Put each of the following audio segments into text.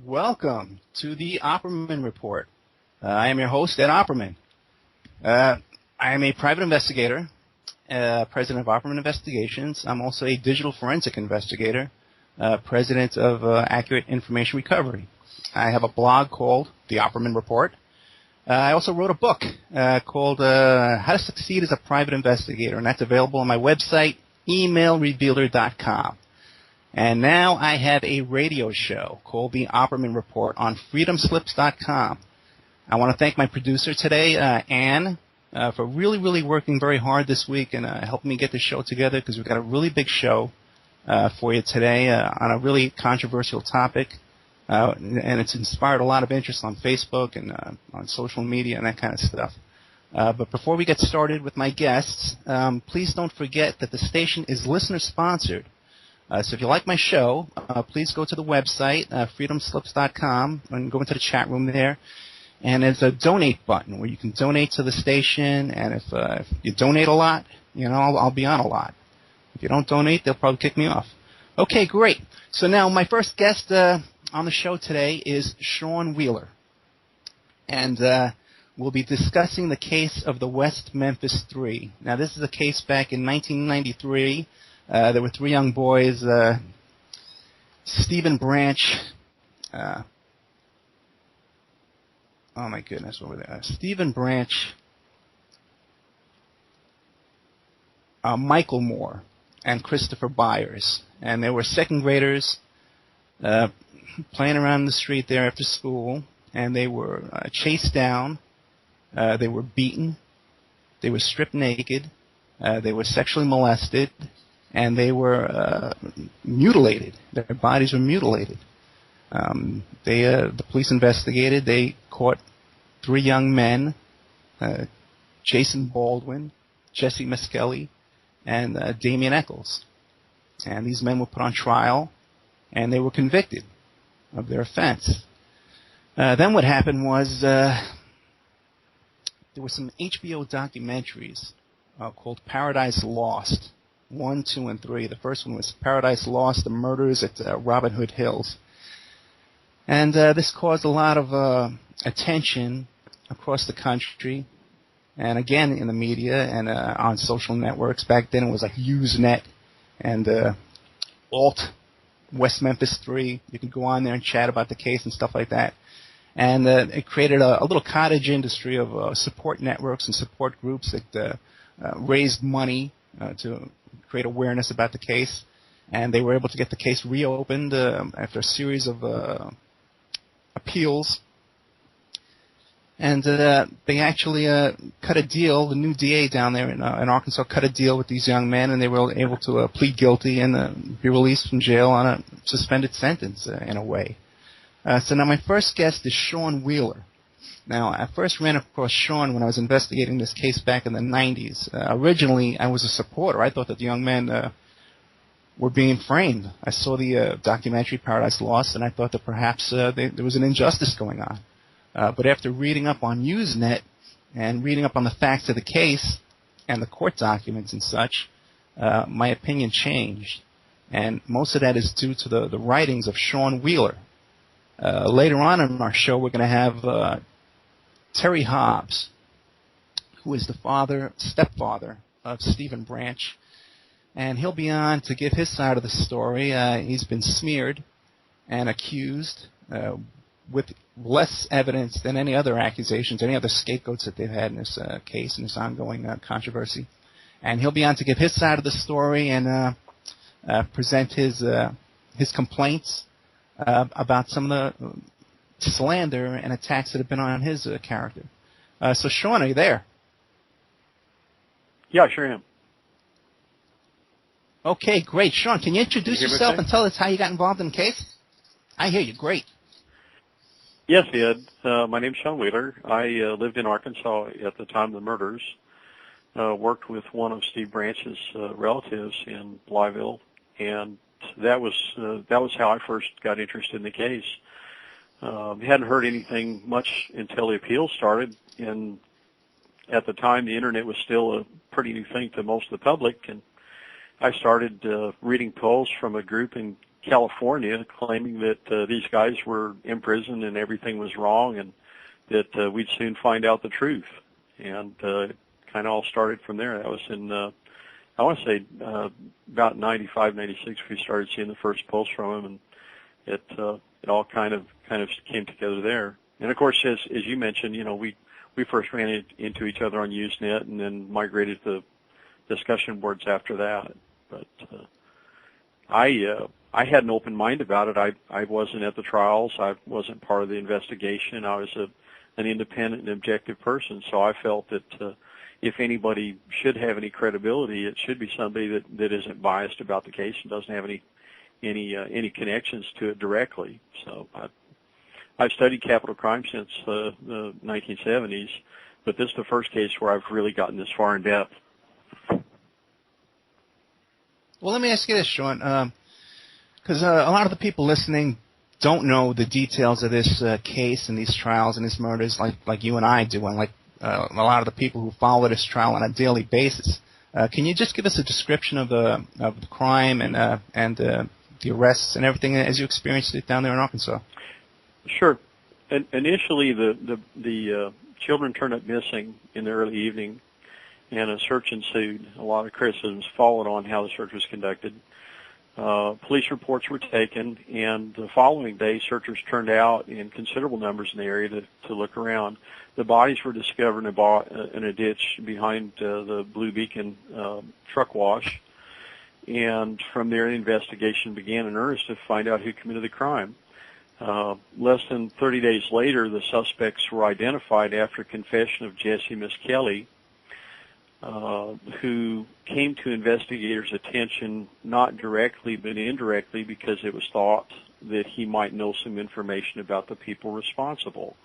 Welcome to the Opperman Report. I am your host, Ed Opperman. I am a private investigator, president of Opperman Investigations. I'm also a digital forensic investigator, president of Accurate Information Recovery. I have a blog called The Opperman Report. I also wrote a book called How to Succeed as a Private Investigator, and that's available on my website, emailrevealer.com. And now I have a radio show called The Opperman Report on freedomslips.com. I want to thank my producer today, Ann, for really working very hard this week and helping me get the show together, because we've got a really big show for you today on a really controversial topic. And it's inspired a lot of interest on Facebook and on social media and that kind of stuff. But before we get started with my guests, please don't forget that the station is listener-sponsored. So if you like my show, please go to the website, freedomslips.com, and go into the chat room there. And there's a donate button where you can donate to the station. And if you donate a lot, I'll be on a lot. If you don't donate, they'll probably kick me off. Okay, great. So now my first guest on the show today is Sean Wheeler. And we'll be discussing the case of the West Memphis Three. Now, this is a case back in 1993. There were three young boys, Stephen Branch, oh my goodness, what were they? Stephen Branch, Michael Moore, and Christopher Byers. And they were second graders playing around the street there after school, and they were chased down, they were beaten, they were stripped naked, they were sexually molested, and they were mutilated. Their bodies were mutilated. The police investigated. They caught three young men, Jason Baldwin, Jesse Meskelly, and Damian Eccles. And these men were put on trial, and they were convicted of their offense. Then what happened was there were some HBO documentaries called Paradise Lost. 1, 2, and 3. The first one was Paradise Lost, the murders at Robin Hood Hills. And this caused a lot of attention across the country, and again in the media and on social networks. Back then it was like Usenet and Alt, West Memphis 3. You could go on there and chat about the case and stuff like that. And it created a little cottage industry of support networks and support groups that raised money to create awareness about the case, and they were able to get the case reopened after a series of appeals. And they actually cut a deal. The new DA down there in Arkansas cut a deal with these young men, and they were able to plead guilty and be released from jail on a suspended sentence in a way. So now my first guest is Sean Wheeler. Now, I first ran across Sean when I was investigating this case back in the 90s. Originally, I was a supporter. I thought that the young men were being framed. I saw the documentary Paradise Lost, and I thought that perhaps there was an injustice going on. But after reading up on Usenet and reading up on the facts of the case and the court documents and such, my opinion changed. And most of that is due to the writings of Sean Wheeler. Later on in our show, we're going to have Terry Hobbs, who is the stepfather of Stephen Branch, and he'll be on to give his side of the story. He's been smeared and accused with less evidence than any other accusations, any other scapegoats that they've had in this case, in this ongoing controversy. And he'll be on to give his side of the story and present his complaints about some of the slander and attacks that have been on his character. So, Sean, are you there? Yeah, sure am. Okay, great. Sean, can you introduce yourself and tell us how you got involved in the case? I hear you. Great. Yes, Ed. My name's Sean Wheeler. I lived in Arkansas at the time of the murders. Worked with one of Steve Branch's relatives in Blyville, and that was how I first got interested in the case. Hadn't heard anything much until the appeal started, and at the time the internet was still a pretty new thing to most of the public, and I started reading polls from a group in California, claiming that these guys were imprisoned and everything was wrong, and that we'd soon find out the truth. And kind of all started from there. That was in, I want to say, about 95, 96. We started seeing the first post from him, and it all kind of came together there. And of course, as you mentioned, we first ran into each other on Usenet, and then migrated to discussion boards after that. But I had an open mind about it. I wasn't at the trials. I wasn't part of the investigation. I was an independent and objective person, so I felt that if anybody should have any credibility, it should be somebody that isn't biased about the case and doesn't have any connections to it directly. So I've studied capital crime since the 1970s, but this is the first case where I've really gotten this far in depth. Well, let me ask you this, Sean, because a lot of the people listening don't know the details of this case and these trials and these murders like you and I do, and like a lot of the people who follow this trial on a daily basis. Can you just give us a description of the crime and the arrests and everything as you experienced it down there in Arkansas? Sure. Initially, the children turned up missing in the early evening, and a search ensued. A lot of criticisms followed on how the search was conducted. Police reports were taken, and the following day, searchers turned out in considerable numbers in the area to look around. The bodies were discovered in a ditch behind the Blue Beacon truck wash, and from there, the investigation began in earnest to find out who committed the crime. Less than 30 days later, the suspects were identified after confession of Jesse Miskelly, who came to investigators' attention not directly but indirectly because it was thought that he might know some information about the people responsible.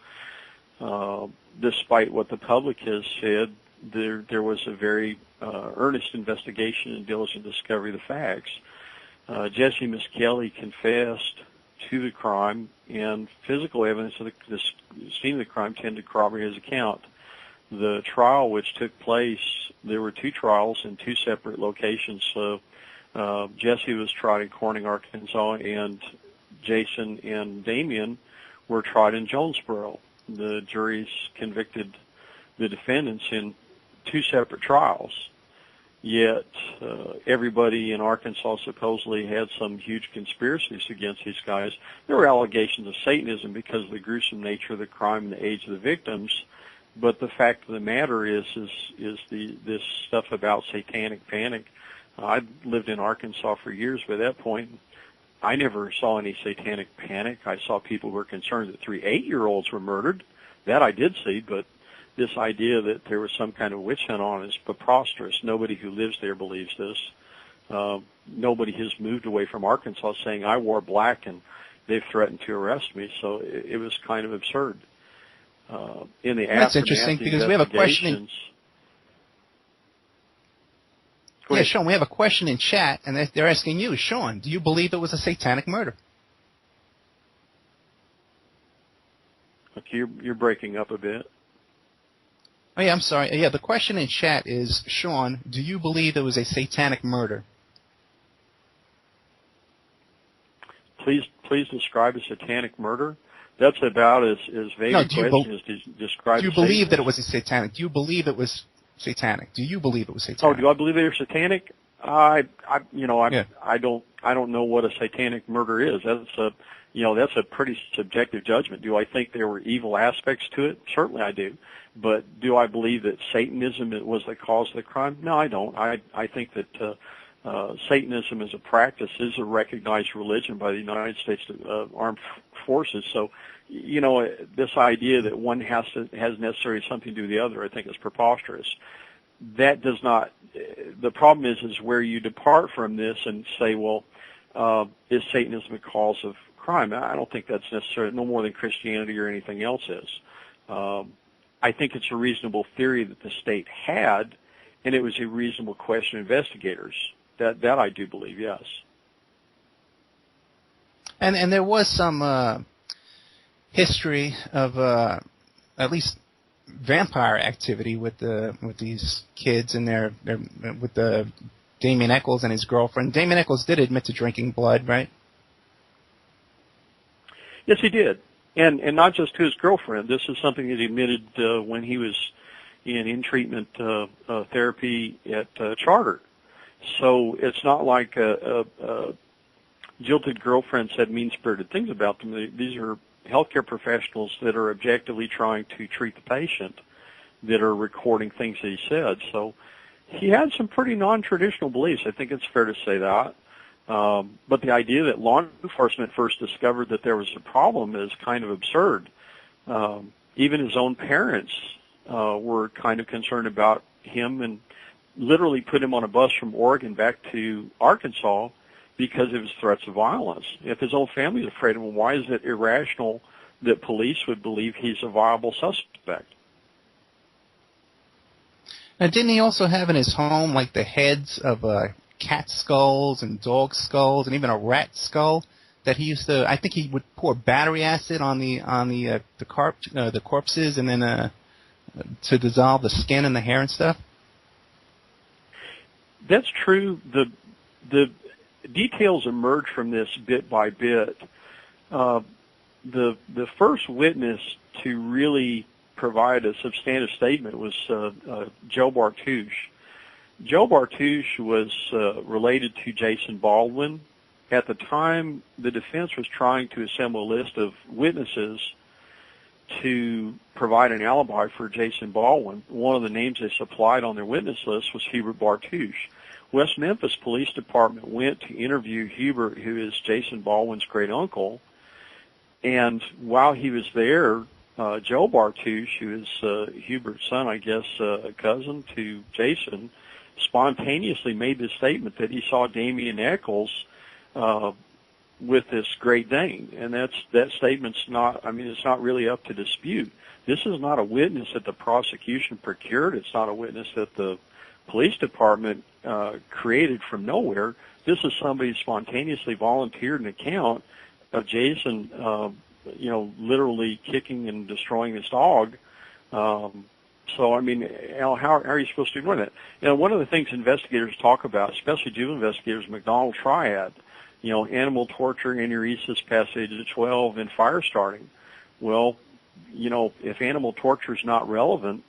Despite what the public has said, there was a very earnest investigation and diligent discovery of the facts. Jesse Miskelly confessed to the crime, and physical evidence of the scene of the crime tended to corroborate his account. The trial, which took place, there were two trials in two separate locations. So Jesse was tried in Corning, Arkansas, and Jason and Damien were tried in Jonesboro. The juries convicted the defendants in two separate trials. Yet everybody in Arkansas supposedly had some huge conspiracies against these guys. There were allegations of Satanism because of the gruesome nature of the crime and the age of the victims. But the fact of the matter is this stuff about satanic panic. I lived in Arkansas for years, but at that point, I never saw any satanic panic. I saw people who were concerned that 3 8-year-olds were murdered. That I did see, but this idea that there was some kind of witch hunt on is preposterous. Nobody who lives there believes this. Nobody has moved away from Arkansas saying, I wore black and they've threatened to arrest me. So it was kind of absurd. In the That's interesting because we have a question. Yeah, Sean, we have a question in chat, and they're asking you, Sean, do you believe it was a satanic murder? Okay, you're breaking up a bit. Oh, yeah, I'm sorry. Yeah, the question in chat is, Sean, do you believe it was a satanic murder? Please describe a satanic murder. That's about as vague a question as to describe. Do you believe that it was a satanic? Do you believe it was satanic? Do you believe it was satanic? Oh, do I believe they were satanic? I don't know what a satanic murder is. That's a pretty subjective judgment. Do I think there were evil aspects to it? Certainly I do. But do I believe that Satanism was the cause of the crime? No, I don't. I think that Satanism as a practice is a recognized religion by the United States Armed Forces. So, this idea that one has necessarily something to do with the other, I think is preposterous. That does not. The problem is where you depart from this and say, well, is Satanism a cause of crime? I don't think that's necessarily no more than Christianity or anything else is. I think it's a reasonable theory that the state had, and it was a reasonable question of investigators. That I do believe, yes. And there was some history of at least vampire activity with these kids and with Damien Echols and his girlfriend. Damien Echols did admit to drinking blood, right? Yes, he did. And not just to his girlfriend. This is something that he admitted when he was in treatment therapy at Charter. So it's not like a jilted girlfriend said mean-spirited things about them. These are healthcare professionals that are objectively trying to treat the patient that are recording things that he said. So he had some pretty non-traditional beliefs. I think it's fair to say that. But the idea that law enforcement first discovered that there was a problem is kind of absurd. Even his own parents were kind of concerned about him and literally put him on a bus from Oregon back to Arkansas because of his threats of violence. If his own family is afraid of him, why is it irrational that police would believe he's a viable suspect? Now, didn't he also have in his home like the heads of cat skulls and dog skulls and even a rat skull that he used to? I think he would pour battery acid on the corpses and then to dissolve the skin and the hair and stuff. That's true. The details emerge from this bit by bit. The first witness to really provide a substantive statement was Joe Bartouche. Joe Bartouche was related to Jason Baldwin. At the time, the defense was trying to assemble a list of witnesses to provide an alibi for Jason Baldwin. One of the names they supplied on their witness list was Hubert Bartouche. West Memphis Police Department went to interview Hubert, who is Jason Baldwin's great uncle, and while he was there, Joe Bartouche, who is Hubert's son, I guess, a cousin to Jason, spontaneously made this statement that he saw Damien Eccles with this Great Dane, and that statement's not. I mean, it's not really up to dispute. This is not a witness that the prosecution procured. It's not a witness that the police department created from nowhere. This is somebody who spontaneously volunteered an account of Jason, literally kicking and destroying his dog. So, I mean, Al, how are you supposed to ignore that? One of the things investigators talk about, especially juvenile investigators, McDonald triad, animal torture, enuresis past age of 12, and fire starting. Well, if animal torture is not relevant,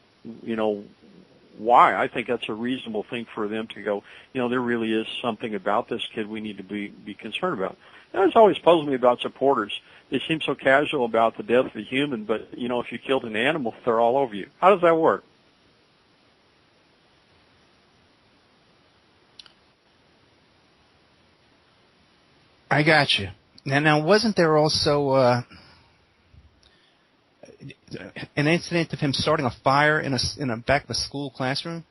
why? I think that's a reasonable thing for them to go, there really is something about this kid we need to be concerned about. That's always puzzled me about supporters. They seem so casual about the death of a human, but, if you killed an animal, they're all over you. How does that work? I got you. Now, wasn't there also an incident of him starting a fire in a back of a school classroom?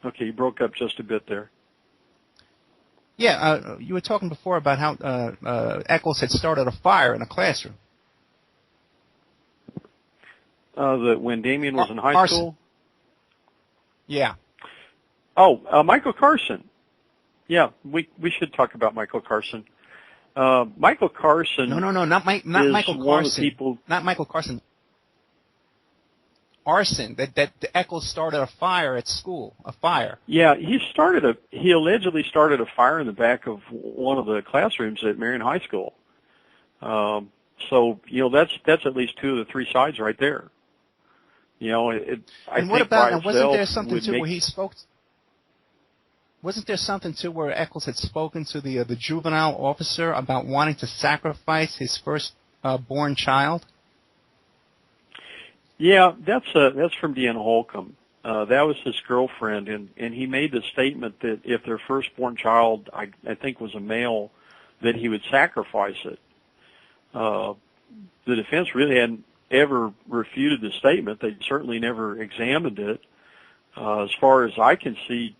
Okay, you broke up just a bit there. Yeah, you were talking before about how Eccles had started a fire in a classroom. When Damien was in high school? Yeah. Oh, Michael Carson. Yeah, we should talk about Michael Carson. Michael Carson. No, not Michael Carson. People. Not Michael Carson. Arson. That Eccles started a fire at school. A fire. Yeah, he allegedly started a fire in the back of one of the classrooms at Marion High School. So that's at least two of the three sides right there. And what about? Wasn't there something too where he spoke? Wasn't there something too where Eccles had spoken to the juvenile officer about wanting to sacrifice his first born child? Yeah, that's from Deanna Holcomb. That was his girlfriend, and he made the statement that if their firstborn child, I think, was a male, that he would sacrifice it. The defense really hadn't ever refuted the statement. They certainly never examined it. As far as I can see,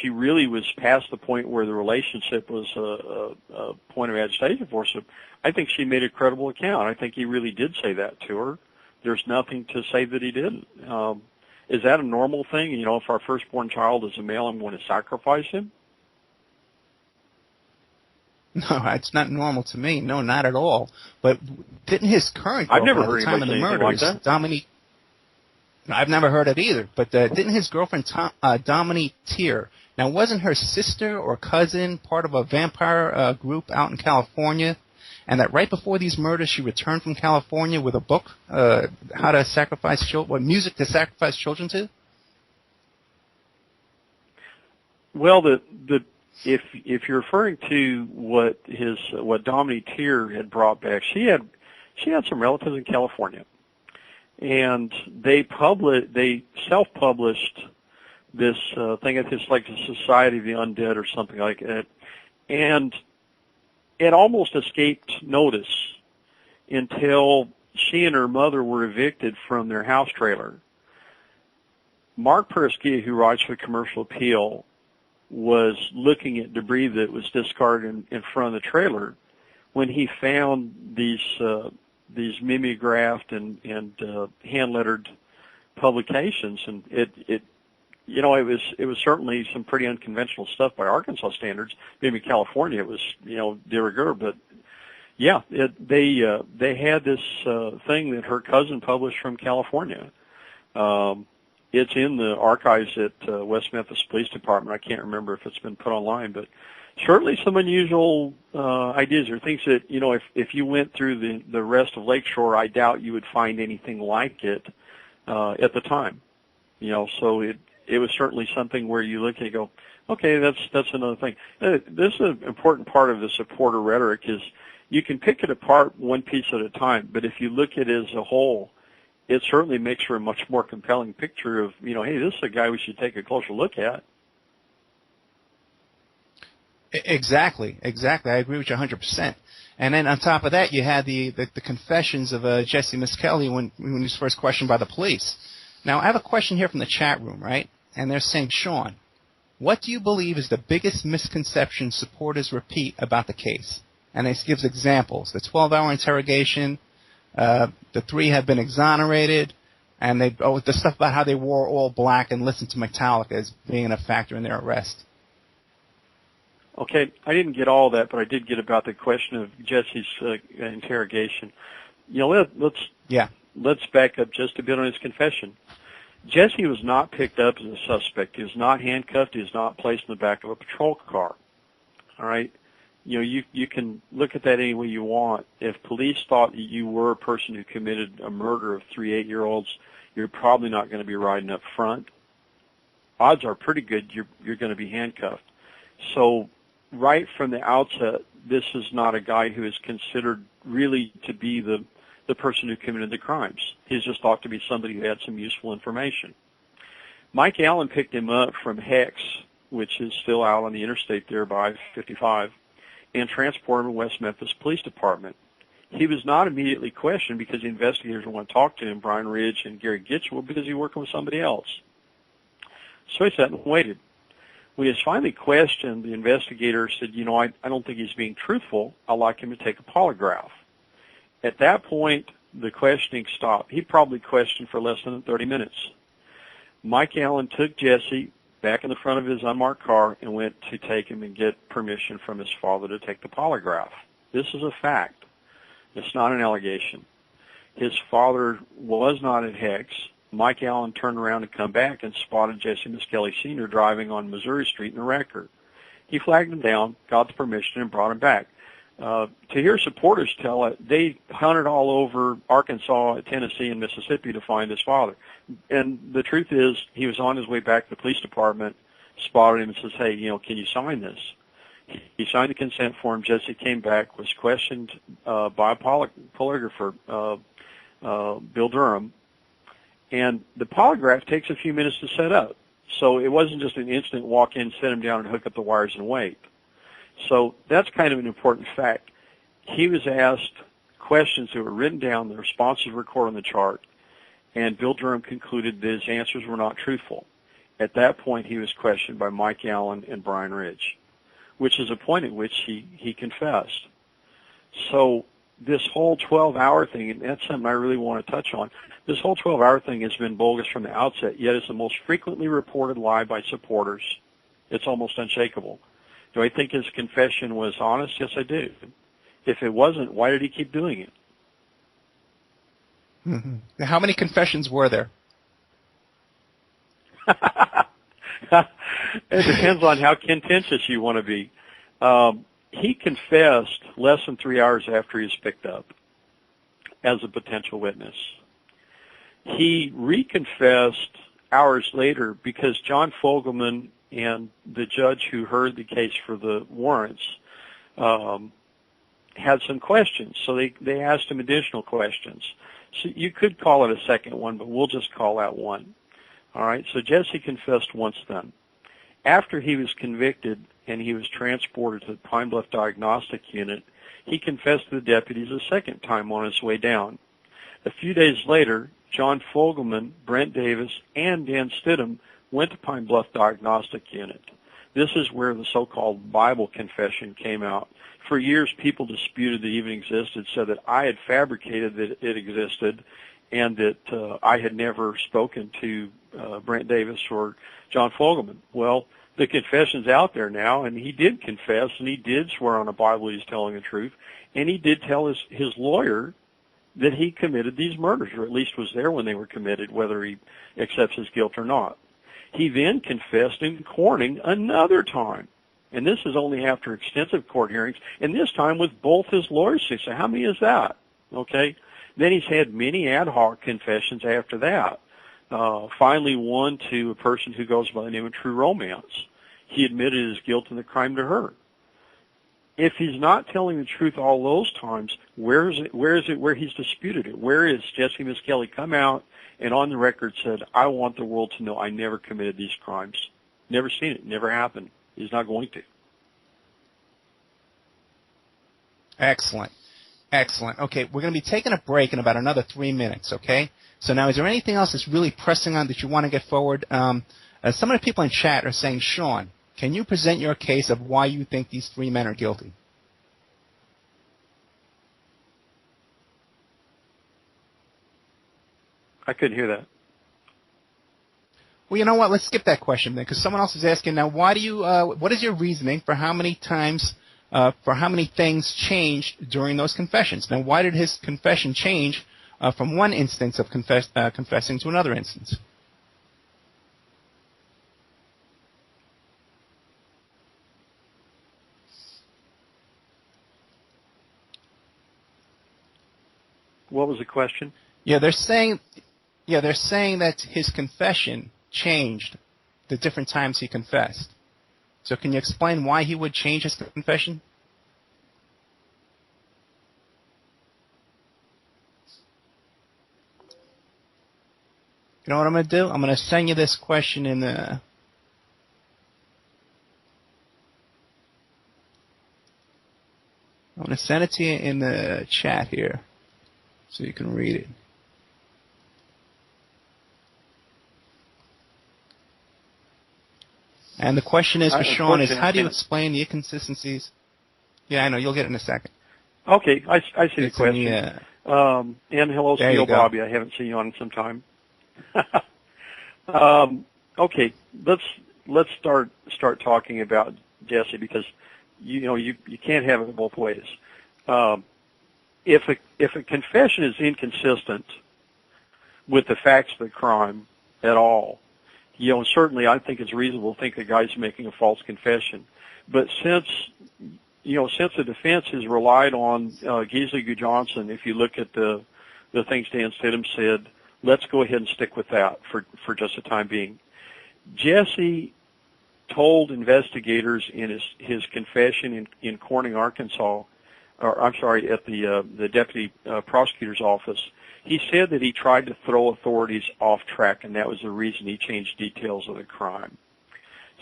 she really was past the point where the relationship was a point of agitation for us. So I think she made a credible account. I think he really did say that to her. There's nothing to say that he didn't. Is that a normal thing? If our firstborn child is a male, I'm going to sacrifice him? No, it's not normal to me. No, not at all. But didn't his current girlfriend at the time of the murders, Dominique? I've never heard it either. But didn't his girlfriend, Dominique Tier, Now, wasn't her sister or cousin part of a vampire group out in California? And that right before these murders, she returned from California with a book, how to sacrifice children, what music to sacrifice children to? Well, if you're referring to what Dominique Tier had brought back, she had some relatives in California, and they self-published this thing. It's like the Society of the Undead or something like that, and it almost escaped notice until she and her mother were evicted from their house trailer. Mark Pereskia, who writes for Commercial Appeal, was looking at debris that was discarded in front of the trailer when he found these mimeographed and hand lettered publications, and it was certainly some pretty unconventional stuff by Arkansas standards. Maybe in California it was de rigueur, but yeah, they had this thing that her cousin published from California. It's in the archives at West Memphis Police Department. I can't remember if it's been put online, but certainly some unusual ideas or things that, if you went through the rest of Lakeshore, I doubt you would find anything like it at the time. So it was certainly something where you look and go, okay, that's another thing. This is an important part of the supporter rhetoric is you can pick it apart one piece at a time, but if you look at it as a whole, it certainly makes for a much more compelling picture of, hey, this is a guy we should take a closer look at. Exactly. I agree with you 100%. And then on top of that, you had the confessions of Jesse Miskelly when he was first questioned by the police. Now, I have a question here from the chat room, right? And they're saying, Sean, what do you believe is the biggest misconception supporters repeat about the case? And it gives examples. The 12-hour interrogation, the 3 have been exonerated, and the stuff about how they wore all black and listened to Metallica as being a factor in their arrest. Okay, I didn't get all that, but I did get about the question of Jesse's interrogation. Let's back up just a bit on his confession. Jesse was not picked up as a suspect. He was not handcuffed. He was not placed in the back of a patrol car. All right? You can look at that any way you want. If police thought that you were a person who committed a murder of 3 8-year-olds, you're probably not going to be riding up front. Odds are pretty good you're going to be handcuffed. So right from the outset, this is not a guy who is considered really to be the person who committed the crimes. He's just thought to be somebody who had some useful information. Mike Allen picked him up from Hex, which is still out on the interstate there by 55, and transported him to West Memphis Police Department. He was not immediately questioned because the investigators want to talk to him, Brian Ridge and Gary Gitchell, because he was working with somebody else. So he sat and waited. When he was finally questioned, the investigator said, I don't think he's being truthful. I'd like him to take a polygraph. At that point, the questioning stopped. He probably questioned for less than 30 minutes. Mike Allen took Jesse back in the front of his unmarked car and went to take him and get permission from his father to take the polygraph. This is a fact. It's not an allegation. His father was not at Hex. Mike Allen turned around and come back and spotted Jesse Miskelly Sr. driving on Missouri Street in a wrecker. He flagged him down, got the permission, and brought him back. To hear supporters tell it, they hunted all over Arkansas, Tennessee, and Mississippi to find his father. And the truth is, he was on his way back to the police department, spotted him and says, hey, can you sign this? He signed the consent form. Jesse came back, was questioned by a polygrapher, Bill Durham. And the polygraph takes a few minutes to set up. So it wasn't just an instant walk in, set him down, and hook up the wires and wait. So that's kind of an important fact. He was asked questions that were written down, the responses were recorded on the chart, and Bill Durham concluded that his answers were not truthful. At that point, he was questioned by Mike Allen and Brian Ridge, which is a point at which he confessed. So this whole 12-hour thing, and that's something I really want to touch on, this whole 12-hour thing has been bogus from the outset, yet it's the most frequently reported lie by supporters. It's almost unshakable. Do I think his confession was honest? Yes, I do. If it wasn't, why did he keep doing it? Mm-hmm. Now, how many confessions were there? It depends on how contentious you want to be. He confessed less than 3 hours after he was picked up as a potential witness. He reconfessed hours later because John Fogelman and the judge who heard the case for the warrants had some questions, so they asked him additional questions. So you could call it a second one, but we'll just call that one. All right, so Jesse confessed once then. After he was convicted and he was transported to the Pine Bluff Diagnostic Unit, he confessed to the deputies a second time on his way down. A few days later, John Fogelman, Brent Davis, and Dan Stidham went to Pine Bluff Diagnostic Unit. This is where the so-called Bible confession came out. For years, people disputed that it even existed, said that I had fabricated that it existed, and that I had never spoken to Brent Davis or John Fogelman. Well, the confession's out there now, and he did confess, and he did swear on a Bible he's telling the truth, and he did tell his lawyer that he committed these murders, or at least was there when they were committed, whether he accepts his guilt or not. He then confessed in Corning another time, and this is only after extensive court hearings, and this time with both his lawyers. So how many is that? Okay. Then he's had many ad hoc confessions after that. Finally, one to a person who goes by the name of True Romance. He admitted his guilt in the crime to her. If he's not telling the truth all those times, where is it where he's disputed it? Where is Jesse Misskelley come out and on the record said, I want the world to know I never committed these crimes? Never seen it. Never happened. He's not going to. Excellent. Excellent. Okay, we're going to be taking a break in about another 3 minutes, okay? So now, is there anything else that's really pressing on that you want to get forward? Some of the people in chat are saying, Sean, can you present your case of why you think these three men are guilty? I couldn't hear that. Well, you know what? Let's skip that question then, because someone else is asking now. Why do you? What is your reasoning for how many times, for how many things changed during those confessions? Now, why did his confession change from one instance of confessing to another instance? What was the question? They're saying that his confession changed the different times he confessed. So can you explain why he would change his confession? You know what I'm going to do? I'm going to send you this question in the... I'm going to send it to you in the chat here so you can read it. And the question is for Sean is, how do you explain the inconsistencies? Yeah, I know. You'll get it in a second. Okay, I see the question. And hello, Steel Bobby. I haven't seen you on in some time. Okay, let's start talking about Jesse, because you can't have it both ways. If a confession is inconsistent with the facts of the crime at all, certainly I think it's reasonable to think the guy's making a false confession. But since the defense has relied on Gisli Johnson, if you look at the things Dan Stidham said, let's go ahead and stick with that for just the time being. Jesse told investigators in his confession in Corning, Arkansas, at the deputy prosecutor's office, he said that he tried to throw authorities off track, and that was the reason he changed details of the crime.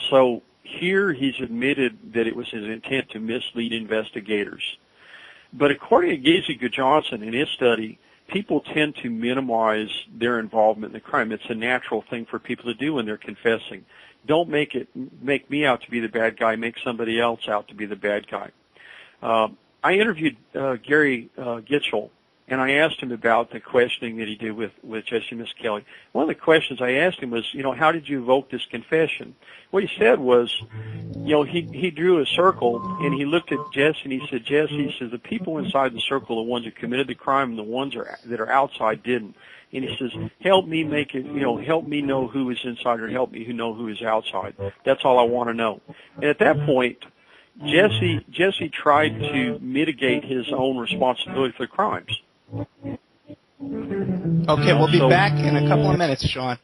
So here he's admitted that it was his intent to mislead investigators. But according to Gisli Johnson, in his study, people tend to minimize their involvement in the crime. It's a natural thing for people to do when they're confessing. Don't make me out to be the bad guy. Make somebody else out to be the bad guy. I interviewed Gary Gitchell and I asked him about the questioning that he did with Jesse and Miss Kelly. One of the questions I asked him was, how did you evoke this confession? What he said was, he drew a circle, and he looked at Jesse, and he said, Jesse, he says, the people inside the circle are the ones who committed the crime, and the ones that are outside didn't. And he says, help me make it, help me know who is inside, or help me know who is outside. That's all I want to know. And at that point, Jesse tried to mitigate his own responsibility for the crimes. Okay, we'll be back in a couple of minutes, Sean.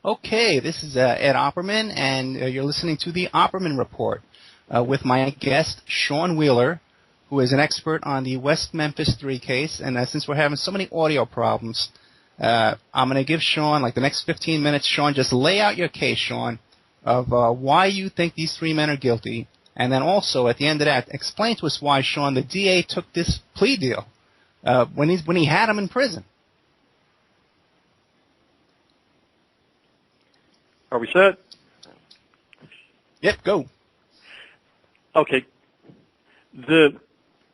Okay, this is Ed Opperman, and you're listening to the Opperman Report with my guest, Sean Wheeler, who is an expert on the West Memphis 3 case. And since we're having so many audio problems, I'm going to give Sean, the next 15 minutes. Sean, just lay out your case, Sean, of why you think these 3 men are guilty. And then also, at the end of that, explain to us why, Sean, the DA took this plea deal when he had him in prison. Are we set? Yep, go. Okay.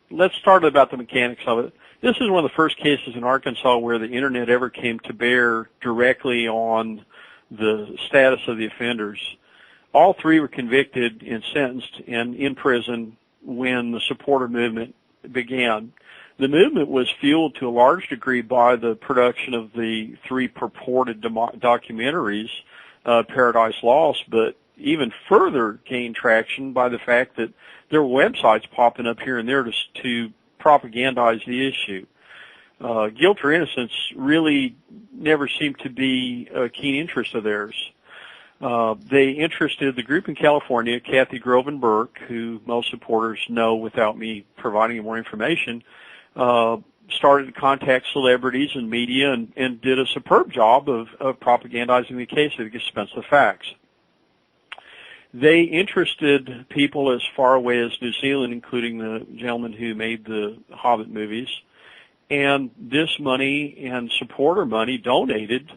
Let's start about the mechanics of it. This is one of the first cases in Arkansas where the Internet ever came to bear directly on the status of the offenders. All 3 were convicted and sentenced and in prison when the supporter movement began. The movement was fueled to a large degree by the production of the 3 purported documentaries, Paradise Lost, but even further gained traction by the fact that there were websites popping up here and there to propagandize the issue. Guilt or innocence really never seemed to be a keen interest of theirs. They interested the group in California, Kathy Grove and Burke, who most supporters know without me providing more information, started to contact celebrities and media and did a superb job of propagandizing the case at the expense of the facts. They interested people as far away as New Zealand, including the gentleman who made the Hobbit movies. And this money and supporter money donated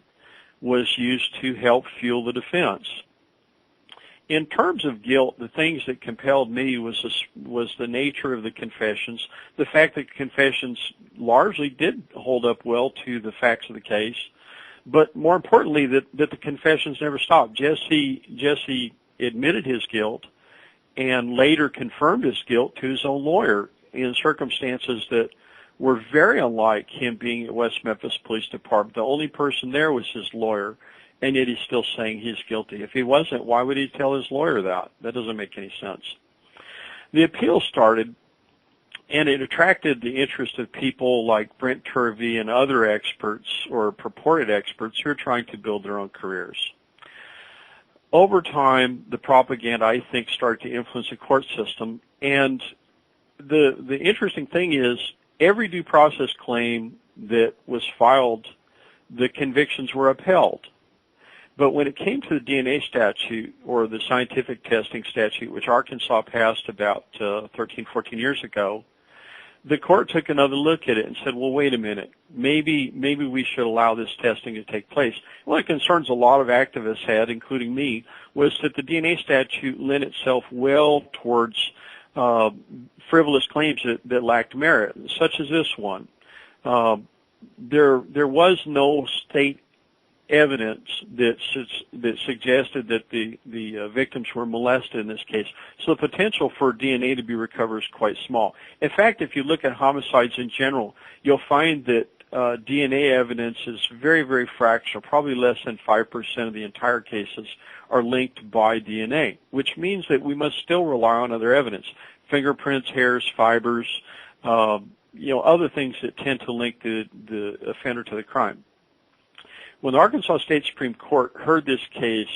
was used to help fuel the defense. In terms of guilt, the things that compelled me was the nature of the confessions, the fact that confessions largely did hold up well to the facts of the case, but more importantly, that the confessions never stopped. Jesse admitted his guilt and later confirmed his guilt to his own lawyer in circumstances that were very unlike him being at West Memphis Police Department. The only person there was his lawyer, and yet he's still saying he's guilty. If he wasn't, why would he tell his lawyer that? That doesn't make any sense. The appeal started, and it attracted the interest of people like Brent Turvey and other experts or purported experts who are trying to build their own careers. Over time, the propaganda, I think, started to influence the court system, and the interesting thing is every due process claim that was filed, the convictions were upheld. But when it came to the DNA statute or the scientific testing statute, which Arkansas passed about 13, 14 years ago, the court took another look at it and said, well, wait a minute, maybe we should allow this testing to take place. One of the concerns a lot of activists had, including me, was that the DNA statute lent itself well towards frivolous claims that lacked merit, such as this one. There was no state evidence that suggested that the victims were molested in this case. So the potential for DNA to be recovered is quite small. In fact, if you look at homicides in general, you'll find that DNA evidence is very, very fractional. Probably less than 5% of the entire cases are linked by DNA, which means that we must still rely on other evidence. Fingerprints, hairs, fibers, other things that tend to link the offender to the crime. When the Arkansas State Supreme Court heard this case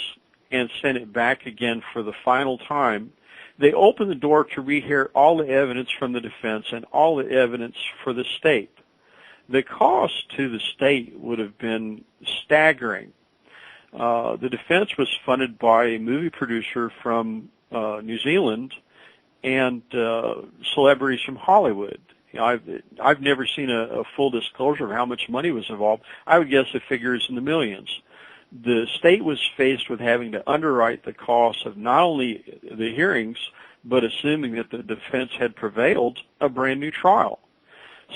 and sent it back again for the final time, they opened the door to rehear all the evidence from the defense and all the evidence for the state. The cost to the state would have been staggering. The defense was funded by a movie producer from New Zealand and celebrities from Hollywood. I've never seen a full disclosure of how much money was involved. I would guess the figure is in the millions. the state was faced with having to underwrite the costs of not only the hearings, but assuming that the defense had prevailed, a brand new trial.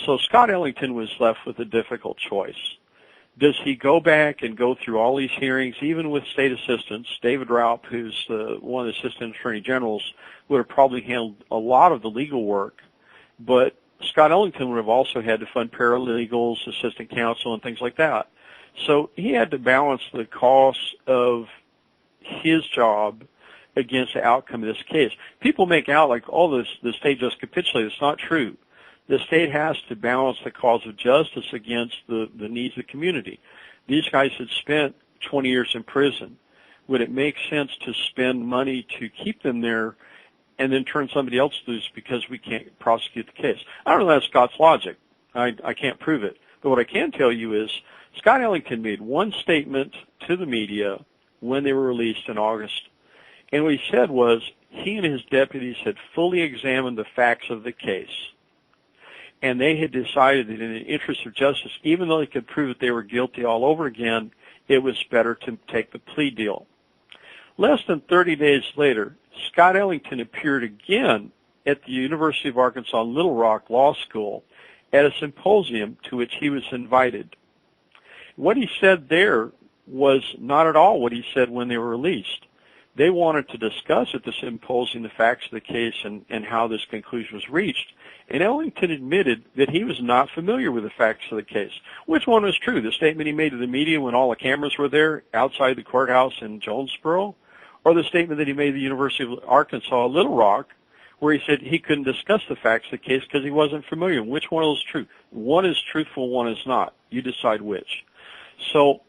So Scott Ellington was left with a difficult choice. Does he go back and go through all these hearings, even with state assistants? David Raup, who's one of the assistant attorney generals, would have probably handled a lot of the legal work, but Scott Ellington would have also had to fund paralegals, assistant counsel, and things like that. So he had to balance the costs of his job against the outcome of this case. People make out like, oh, the state just capitulated. It's not true. The state has to balance the cause of justice against the needs of the community. These guys had spent 20 years in prison. Would it make sense to spend money to keep them there and then turn somebody else loose because we can't prosecute the case? I don't know if that's Scott's logic. I can't prove it. But what I can tell you is Scott Ellington made one statement to the media when they were released in August. And what he said was he and his deputies had fully examined the facts of the case. And they had decided that in the interest of justice, even though they could prove that they were guilty all over again, it was better to take the plea deal. Less than 30 days later, Scott Ellington appeared again at the University of Arkansas Little Rock Law School at a symposium to which he was invited. What he said there was not at all what he said when they were released. They wanted to discuss at the symposium the facts of the case and how this conclusion was reached. And Ellington admitted that he was not familiar with the facts of the case. Which one was true? The statement he made to the media when all the cameras were there outside the courthouse in Jonesboro? Or the statement that he made at the University of Arkansas Little Rock where he said he couldn't discuss the facts of the case because he wasn't familiar? Which one of those is true? One is truthful, one is not. You decide which. So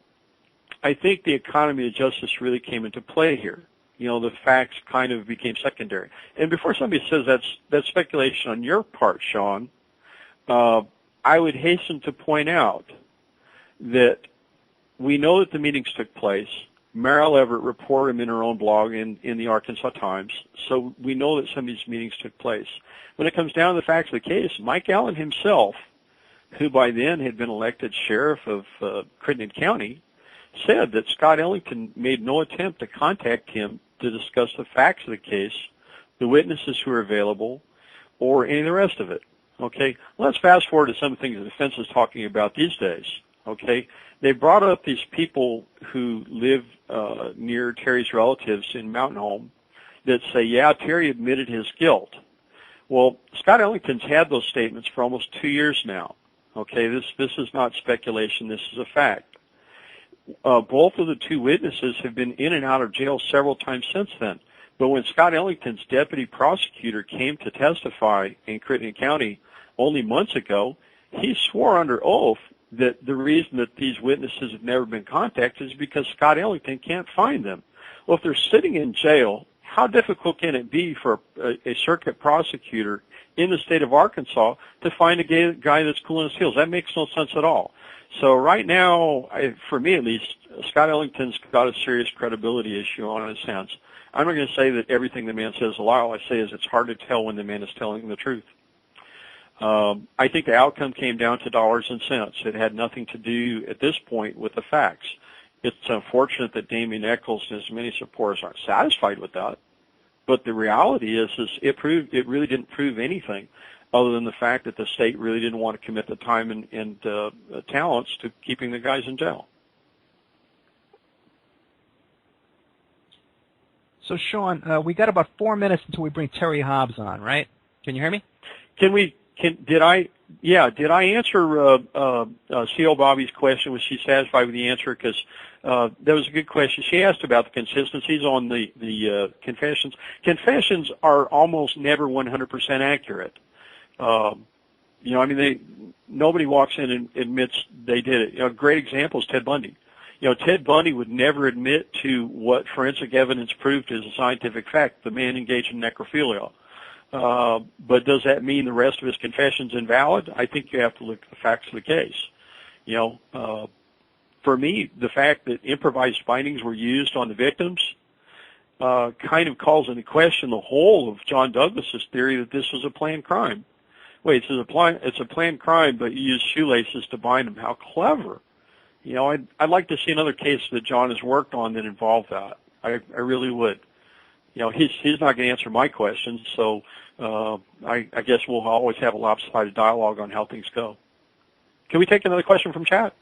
I think the economy of justice really came into play here. You know, the facts kind of became secondary. And before somebody says that's speculation on your part, Sean, I would hasten to point out that we know that the meetings took place. Meryl Everett reported them in her own blog in the Arkansas Times, so we know that some of these meetings took place. When it comes down to the facts of the case, Mike Allen himself, who by then had been elected sheriff of Crittenden County, said that Scott Ellington made no attempt to contact him to discuss the facts of the case, the witnesses who are available, or any of the rest of it. Okay, let's fast forward to some of the things the defense is talking about these days. Okay, they brought up these people who live near Terry's relatives in Mountain Home that say, yeah, Terry admitted his guilt. Well, Scott Ellington's had those statements for almost 2 years now. Okay, this is not speculation, this is a fact. Both of the two witnesses have been in and out of jail several times since then. But when Scott Ellington's deputy prosecutor came to testify in Crittenden County only months ago, he swore under oath that the reason that these witnesses have never been contacted is because Scott Ellington can't find them. Well, if they're sitting in jail, how difficult can it be for a circuit prosecutor in the state of Arkansas to find a guy that's cooling his heels? That makes no sense at all. So right now, for me at least, Scott Ellington's got a serious credibility issue on his hands. I'm not going to say that everything the man says is a lie. All I say is it's hard to tell when the man is telling the truth. I think the outcome came down to dollars and cents. It had nothing to do at this point with the facts. It's unfortunate that Damien Echols and his many supporters aren't satisfied with that. But the reality is it really didn't prove anything other than the fact that the state really didn't want to commit the time and talents to keeping the guys in jail. So, Sean, we got about 4 minutes until we bring Terry Hobbs on, right? Can you hear me? Did I answer C.O. Bobby's question? Was she satisfied with the answer? Because that was a good question. She asked about the consistencies on the confessions. Confessions are almost never 100% accurate. Nobody walks in and admits they did it. A great example is Ted Bundy. Ted Bundy would never admit to what forensic evidence proved as a scientific fact. The man engaged in necrophilia. But does that mean the rest of his confession's invalid? I think you have to look at the facts of the case. For me, the fact that improvised findings were used on the victims kind of calls into question the whole of John Douglas's theory that this was a planned crime. Wait, it's a planned crime, but you use shoelaces to bind them. How clever. I'd like to see another case that John has worked on that involved that. I really would. He's not going to answer my questions, so I guess we'll always have a lopsided dialogue on how things go. Can we take another question from chat?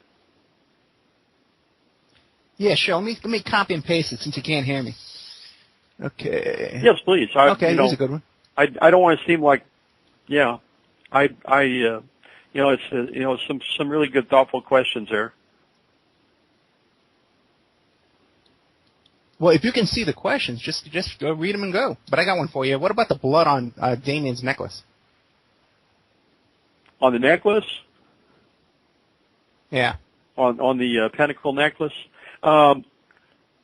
Yeah, sure. Let me copy and paste it since you can't hear me. Okay. Yes, please. Okay, here's a good one. I don't want to seem like, it's some really good, thoughtful questions there. Well, if you can see the questions, just go read them and go. But I got one for you. What about the blood on Damien's necklace? On the necklace? Yeah. On the pentacle necklace? That's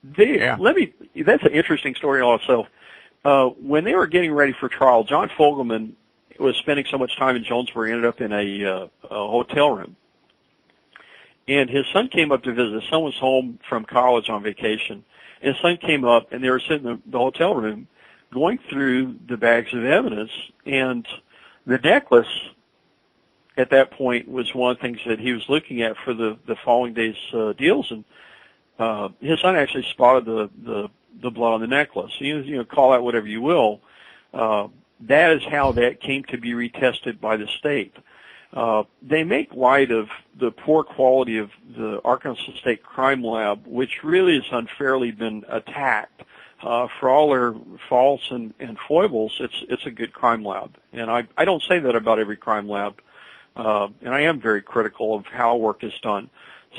an interesting story also. When they were getting ready for trial, John Fogelman was spending so much time in Jonesboro, he ended up in a hotel room. And his son came up to visit. His son was home from college on vacation. And his son came up, and they were sitting in the hotel room going through the bags of evidence. And the necklace, at that point, was one of the things that he was looking at for the following day's deals. And his son actually spotted the blood on the necklace. Call that whatever you will. That is how that came to be retested by the state. They make light of the poor quality of the Arkansas State Crime Lab, which really has unfairly been attacked. For all their faults and foibles, it's a good crime lab. And I don't say that about every crime lab. And I am very critical of how work is done.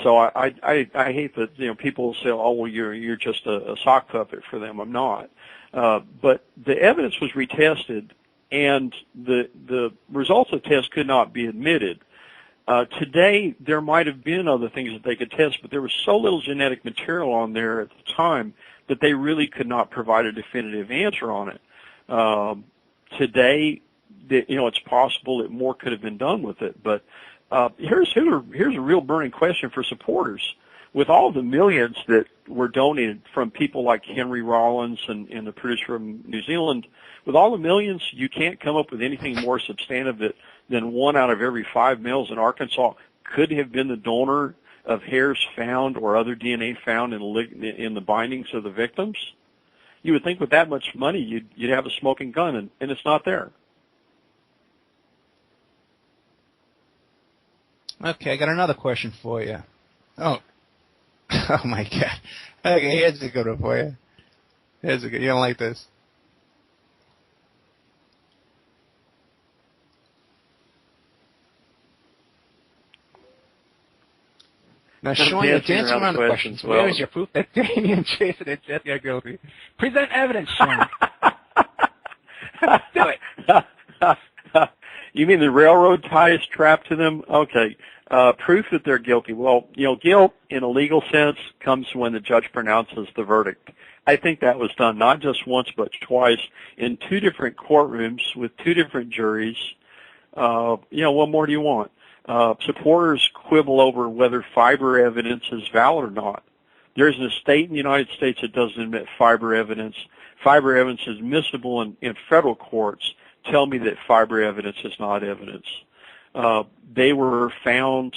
So I hate that people say, oh well, you're just a sock puppet for them. I'm not. But the evidence was retested, and the results of the test could not be admitted. Today, there might have been other things that they could test, but there was so little genetic material on there at the time that they really could not provide a definitive answer on it. Today, it's possible that more could have been done with it, but here's a real burning question for supporters. With all the millions that were donated from people like Henry Rollins and the producer from New Zealand, with all the millions, you can't come up with anything more substantive than 1 out of every 5 males in Arkansas could have been the donor of hairs found or other DNA found in the bindings of the victims. You would think with that much money, you'd have a smoking gun, and it's not there. Okay, I got another question for you. Oh my God. Okay, here's a good one for you. You don't like this. Now, Sean, you're dancing around the questions. Where is your proof that Damien, Jason, and Jesse are guilty? Present evidence, Sean. Do it. You mean the railroad ties trapped to them? Okay. Proof that they're guilty. Well, guilt in a legal sense comes when the judge pronounces the verdict. I think that was done not just once but twice in 2 different courtrooms with 2 different juries. What more do you want? Supporters quibble over whether fiber evidence is valid or not. There isn't a state in the United States that doesn't admit fiber evidence. Fiber evidence is admissible in federal courts. Tell me that fiber evidence is not evidence. They were found,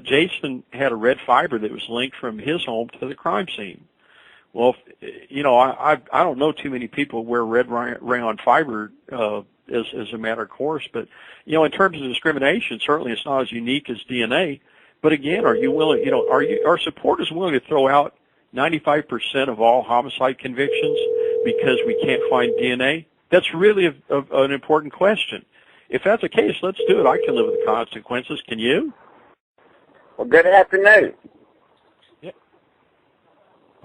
Jason had a red fiber that was linked from his home to the crime scene. Well, I don't know too many people who wear red rayon fiber as a matter of course, but, in terms of discrimination, certainly it's not as unique as DNA. But again, are you willing, are supporters willing to throw out 95% of all homicide convictions because we can't find DNA? That's really an important question. If that's the case, let's do it. I can live with the consequences. Can you? Well, good afternoon. Yeah.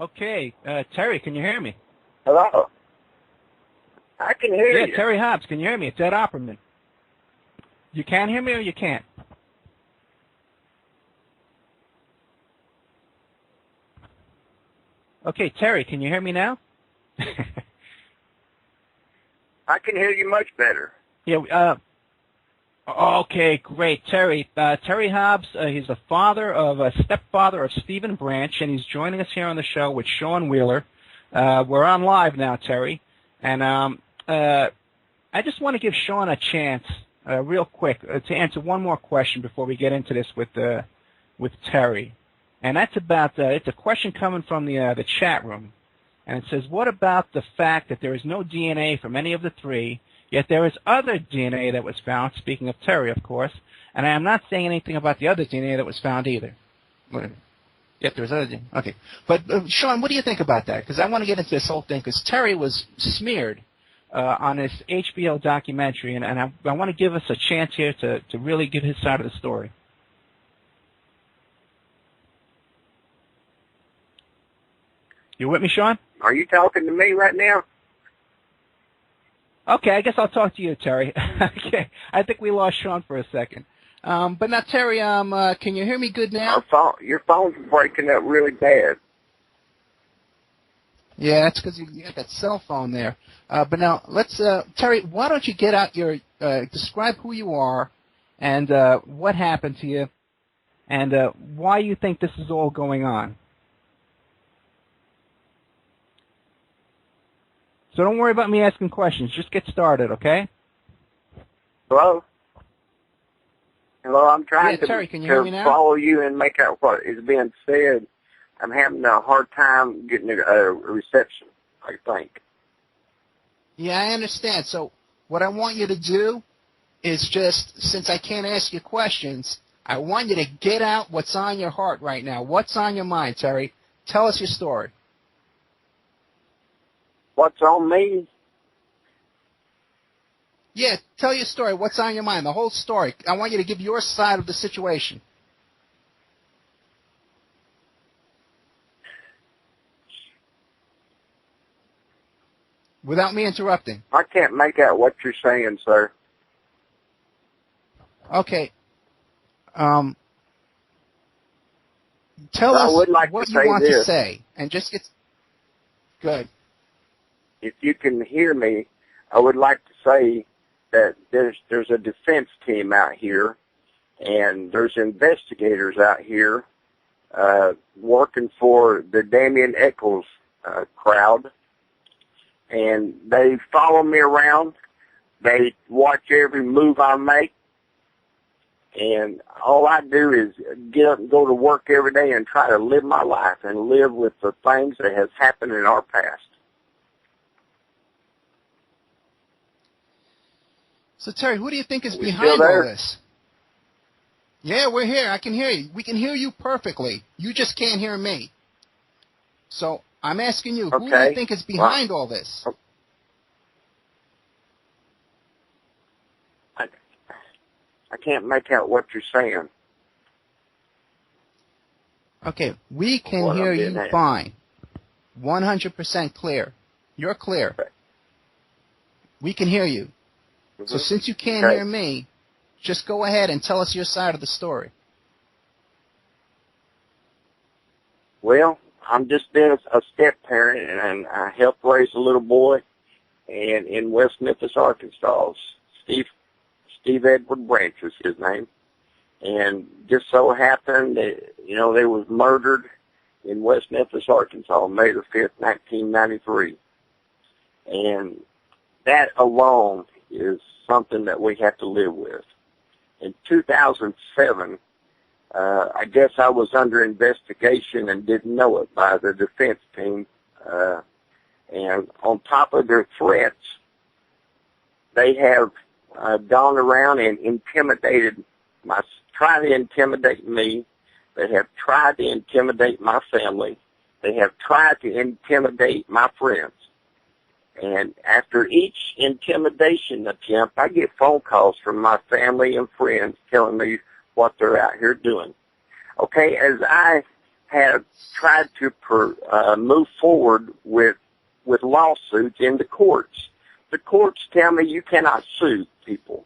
Okay. Terry, can you hear me? Hello. I can hear you. Yeah, Terry Hobbs, can you hear me? It's Ed Opperman. You can hear me or you can't? Okay, Terry, can you hear me now? I can hear you much better. Yeah. Okay, great. Terry Hobbs, he's a stepfather of Stephen Branch, and he's joining us here on the show with Sean Wheeler. We're on live now, Terry. And I just want to give Sean a chance, real quick, to answer one more question before we get into this with Terry. And that's about, it's a question coming from the chat room. And it says, what about the fact that there is no DNA from any of the three, yet there is other DNA that was found, speaking of Terry, of course, and I am not saying anything about the other DNA that was found either. Yet there was other DNA. Okay. But, Sean, what do you think about that? Because I want to get into this whole thing, because Terry was smeared on this HBO documentary, and I want to give us a chance here to really give his side of the story. You with me, Sean? Are you talking to me right now? Okay, I guess I'll talk to you, Terry. Okay, I think we lost Sean for a second. But now, Terry, can you hear me good now? Your phone's breaking up really bad. Yeah, that's because you got that cell phone there. But now, let's, Terry, why don't you get out your, describe who you are and what happened to you and why you think this is all going on. So don't worry about me asking questions. Just get started, okay? Hello? Hello, I'm trying Terry, can you hear me to now? follow you and make out what is being said. I'm having a hard time getting a reception, I think. Yeah, I understand. So what I want you to do is just, since I can't ask you questions, I want you to get out what's on your heart right now. What's on your mind, Terry? Tell us your story. What's on me? Yeah, tell your story. What's on your mind? The whole story. I want you to give your side of the situation. Without me interrupting. I can't make out what you're saying, sir. Okay. Tell us what you want to say. And just get... Good. If you can hear me, I would like to say that there's a defense team out here, and there's investigators out here working for the Damien Eccles crowd, and they follow me around. They watch every move I make, and all I do is get up and go to work every day and try to live my life and live with the things that has happened in our past. So, Terry, who do you think is behind all this? Yeah, we're here. I can hear you. We can hear you perfectly. You just can't hear me. So, I'm asking you, who do you think is behind all this? I can't make out what you're saying. Okay, we can hear you fine. 100% clear. You're clear. We can hear you. So since you can't hear me, just go ahead and tell us your side of the story. Well, I'm just been a step-parent, and I helped raise a little boy and in West Memphis, Arkansas. Steve Edward Branch was his name. And just so happened that, they was murdered in West Memphis, Arkansas, May the 5th, 1993. And that alone is something that we have to live with. In 2007, I guess I was under investigation and didn't know it by the defense team. And on top of their threats, they have gone around and tried to intimidate me. They have tried to intimidate my family. They have tried to intimidate my friends. And after each intimidation attempt, I get phone calls from my family and friends telling me what they're out here doing. Okay, as I have tried to move forward with lawsuits in the courts tell me you cannot sue people.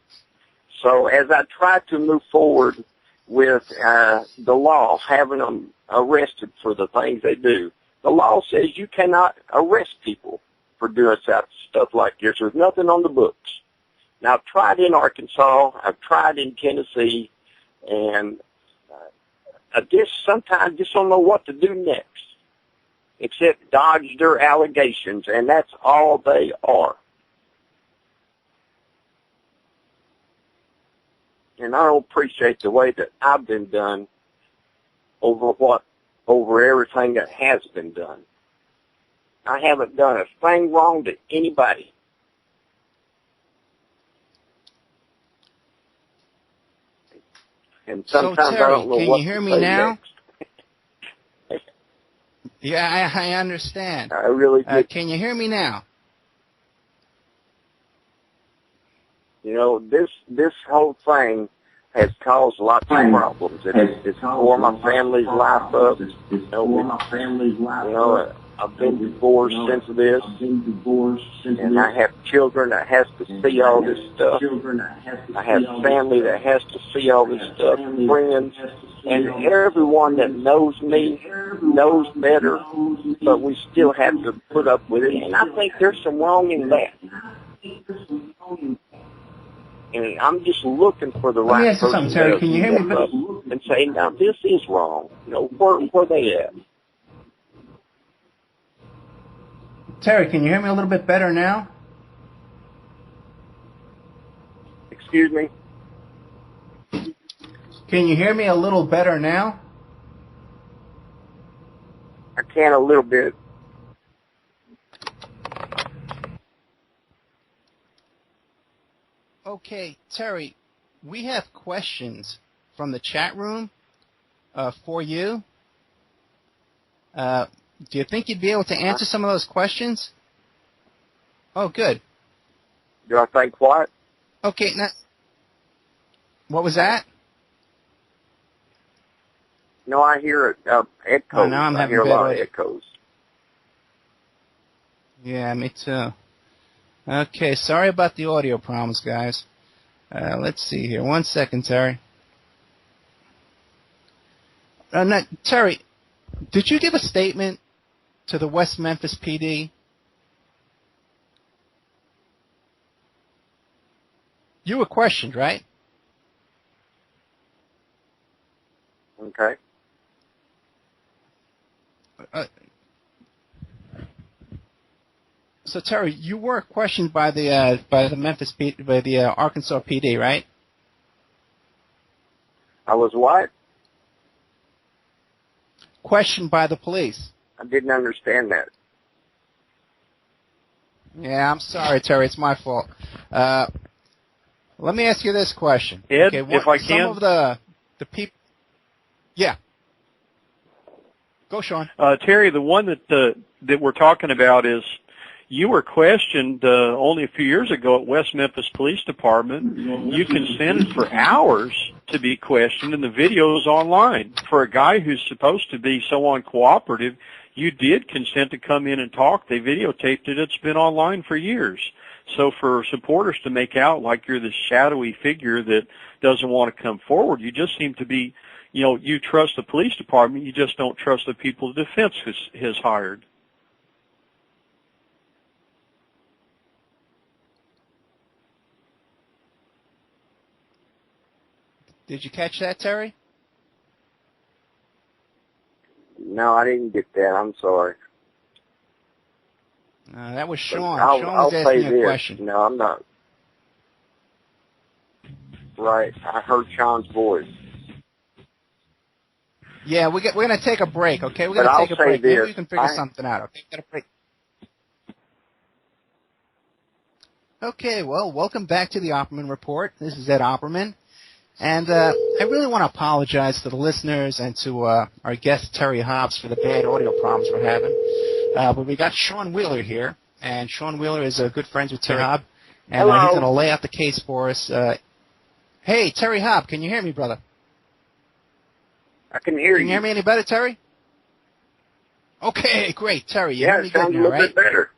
So as I try to move forward with the law, having them arrested for the things they do, the law says you cannot arrest people for doing stuff like this. There's nothing on the books. Now, I've tried in Arkansas, I've tried in Tennessee, and I sometimes just don't know what to do next, except dodge their allegations, and that's all they are. And I don't appreciate the way that I've been done over what over everything that has been done. I haven't done a thing wrong to anybody. And sometimes so, Terry, I don't know can what you hear to me say now? next. Yeah, I understand. I really do. Can you hear me now? You know, this whole thing has caused lots of problems. It's tore my family's life up. I've been divorced since this, and I have children that has to see all this stuff. I have family that has to see all this stuff, friends, and everyone that knows me knows better, but we still have to put up with it, and I think there's some wrong in that. And I'm just looking for the right person Terry. Can you hear me? Up and say, now this is wrong. You know, where they at? Terry, can you hear me a little bit better now? Excuse me? Can you hear me a little better now? I can a little bit. Okay, Terry, we have questions from the chat room for you. Do you think you'd be able to answer some of those questions? Oh, good. Do I think what? Okay, now, what was that? No, I hear it. Echoes. Oh, now I'm I having hear a lot of audio. echoes. Yeah, me too. Okay, sorry about the audio problems, guys. Let's see here. 1 second, Terry. Now, Terry, did you give a statement to the West Memphis PD? You were questioned, right? Okay. So Terry, you were questioned by the Arkansas PD, right? I was what? Questioned by the police. I didn't understand that. Yeah, I'm sorry, Terry. It's my fault. Let me ask you this question. Ed, okay, if I can. Some of the people. Yeah. Go, Sean. Terry, the one that we're talking about is you were questioned only a few years ago at West Memphis Police Department. You consented for hours to be questioned, and the video is online. For a guy who's supposed to be so uncooperative, you did consent to come in and talk. They videotaped it. It's been online for years. So for supporters to make out like you're this shadowy figure that doesn't want to come forward, you just seem to be, you trust the police department, you just don't trust the people the defense has hired. Did you catch that, Terry? No, I didn't get that. I'm sorry. That was Sean. I'll was say asking this. a question. No, I'm not. Right. I heard Sean's voice. Yeah, we're going to take a break, okay? We're going to take a break. Maybe we can figure something out, okay? Got a break. Okay, well, welcome back to the Opperman Report. This is Ed Opperman. And I really want to apologize to the listeners and to our guest, Terry Hobbs, for the bad audio problems we're having. But we got Sean Wheeler here, and Sean Wheeler is good friends with Terry Hobbs, and he's going to lay out the case for us. Hey, Terry Hobbs, can you hear me, brother? I can hear you. Can you hear me any better, Terry? Okay, great, Terry. You hear me it sounds good a now, little bit better.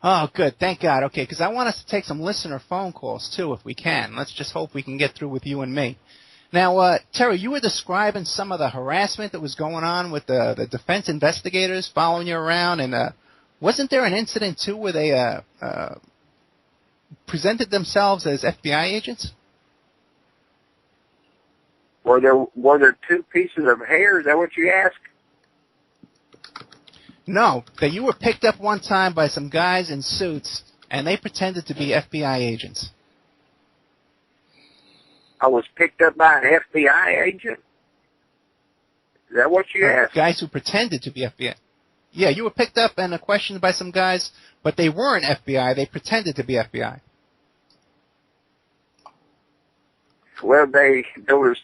Oh, good. Thank God. Okay, because I want us to take some listener phone calls, too, if we can. Let's just hope we can get through with you and me. Now, Terry, you were describing some of the harassment that was going on with the defense investigators following you around, and wasn't there an incident, too, where they presented themselves as FBI agents? Were there two pieces of hair? Is that what you asked? No, that you were picked up one time by some guys in suits, and they pretended to be FBI agents. I was picked up by an FBI agent? Is that what you asked? Guys who pretended to be FBI. Yeah, you were picked up and questioned by some guys, but they weren't FBI. They pretended to be FBI. Well, there was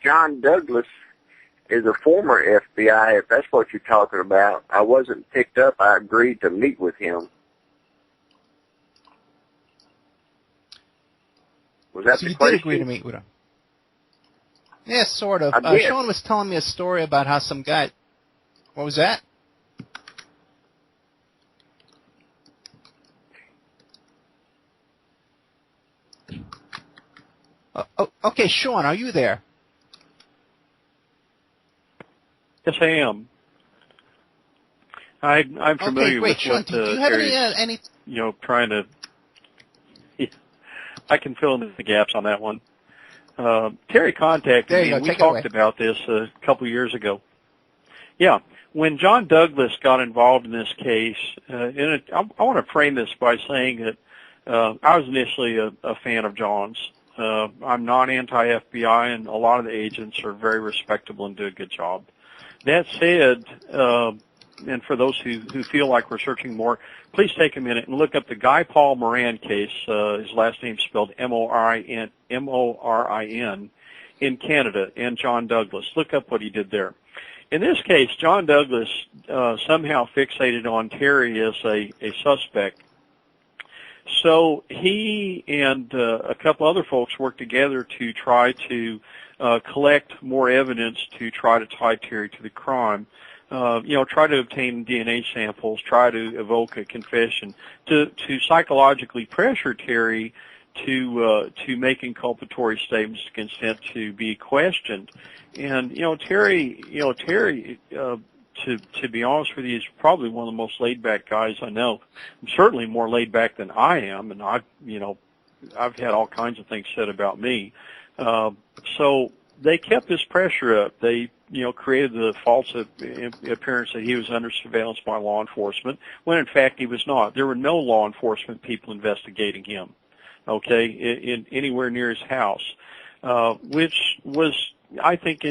John Douglas is a former FBI, if that's what you're talking about. I wasn't picked up. I agreed to meet with him. Was that so the you question? did agree to meet with him? Yeah, sort of. I did. Sean was telling me a story about how some guy... What was that? Okay, Sean, are you there? Yes, I am. I'm familiar great. with Sean, what do you have any... trying to. I can fill in the gaps on that one. Terry contacted me. We talked about this a couple years ago. Yeah, when John Douglas got involved in this case, I want to frame this by saying that I was initially a fan of John's. I'm not anti-FBI, and a lot of the agents are very respectable and do a good job. That said, and for those who feel like we're searching more, please take a minute and look up the Guy Paul Moran case. His last name spelled M-O-R-I-N, in Canada, and John Douglas. Look up what he did there. In this case, John Douglas somehow fixated on Terry as a suspect. So he and a couple other folks worked together to try to collect more evidence to try to tie Terry to the crime. Try to obtain DNA samples, try to evoke a confession, to psychologically pressure Terry to make inculpatory statements to consent to be questioned. And Terry, to be honest with you, is probably one of the most laid back guys I know. I'm certainly more laid back than I am, and I've had all kinds of things said about me. So they kept this pressure up. They created the false appearance that he was under surveillance by law enforcement, when in fact he was not. There were no law enforcement people investigating him, in anywhere near his house, which was, I think,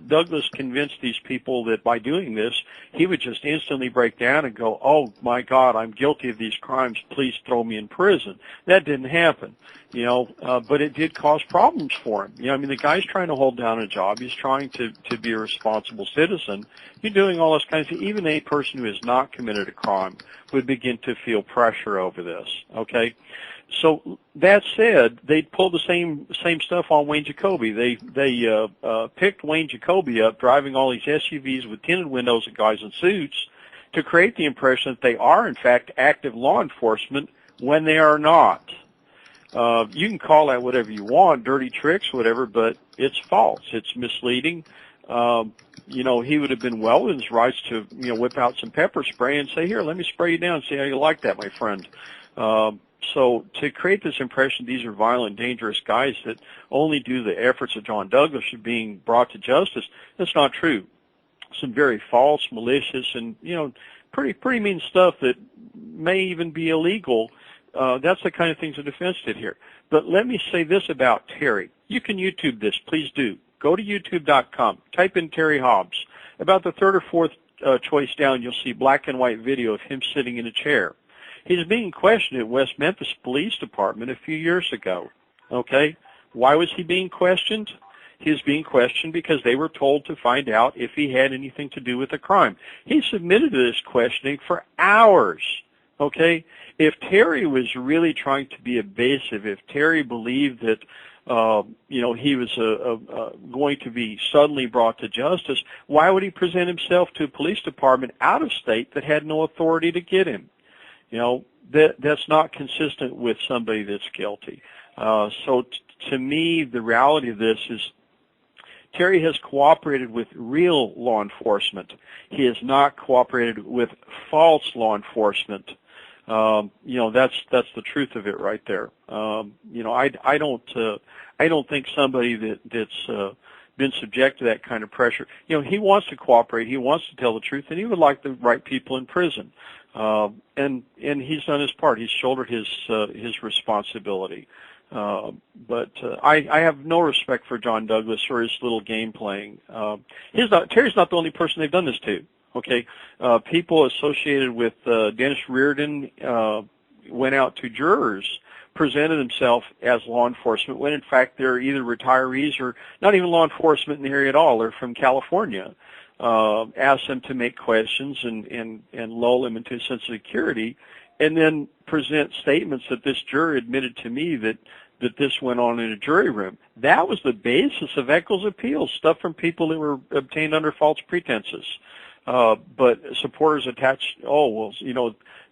Douglas convinced these people that by doing this, he would just instantly break down and go, "Oh my God, I'm guilty of these crimes. Please throw me in prison." That didn't happen, but it did cause problems for him. The guy's trying to hold down a job. He's trying to be a responsible citizen. You're doing all this kind of thing. Even a person who has not committed a crime would begin to feel pressure over this. Okay. So that said, they pulled the same stuff on Wayne Jacoby. They picked Wayne Jacoby up driving all these SUVs with tinted windows and guys in suits to create the impression that they are in fact active law enforcement when they are not. You can call that whatever you want, dirty tricks, whatever, but it's false. It's misleading. He would have been well within his rights to whip out some pepper spray and say, "Here, let me spray you down and see how you like that, my friend." So to create this impression these are violent, dangerous guys that only do the efforts of John Douglas are being brought to justice, that's not true. Some very false, malicious, and pretty mean stuff that may even be illegal. That's the kind of things the defense did here. But let me say this about Terry. You can YouTube this. Please do. Go to YouTube.com. Type in Terry Hobbs. About the third or fourth choice down, you'll see black and white video of him sitting in a chair. He's being questioned at West Memphis Police Department a few years ago. Okay? Why was he being questioned? He was being questioned because they were told to find out if he had anything to do with the crime. He submitted to this questioning for hours. Okay? If Terry was really trying to be evasive, if Terry believed that he was going to be suddenly brought to justice, why would he present himself to a police department out of state that had no authority to get him? That's not consistent with somebody that's guilty. So to me, the reality of this is Terry has cooperated with real law enforcement. He has not cooperated with false law enforcement. That's the truth of it right there. I don't think somebody that's been subject to that kind of pressure. He wants to cooperate. He wants to tell the truth, and he would like the right people in prison. And he's done his part. He's shouldered his responsibility. But I have no respect for John Douglas or his little game playing. Terry's not the only person they've done this to. Okay, people associated with Dennis Reardon went out to jurors, presented themselves as law enforcement when in fact they're either retirees or not even law enforcement in the area at all. They're from California. Asked them to make questions and lull them into a sense of security, and then present statements that this juror admitted to me that this went on in a jury room. That was the basis of Eccles' appeals, stuff from people that were obtained under false pretenses. But supporters attached,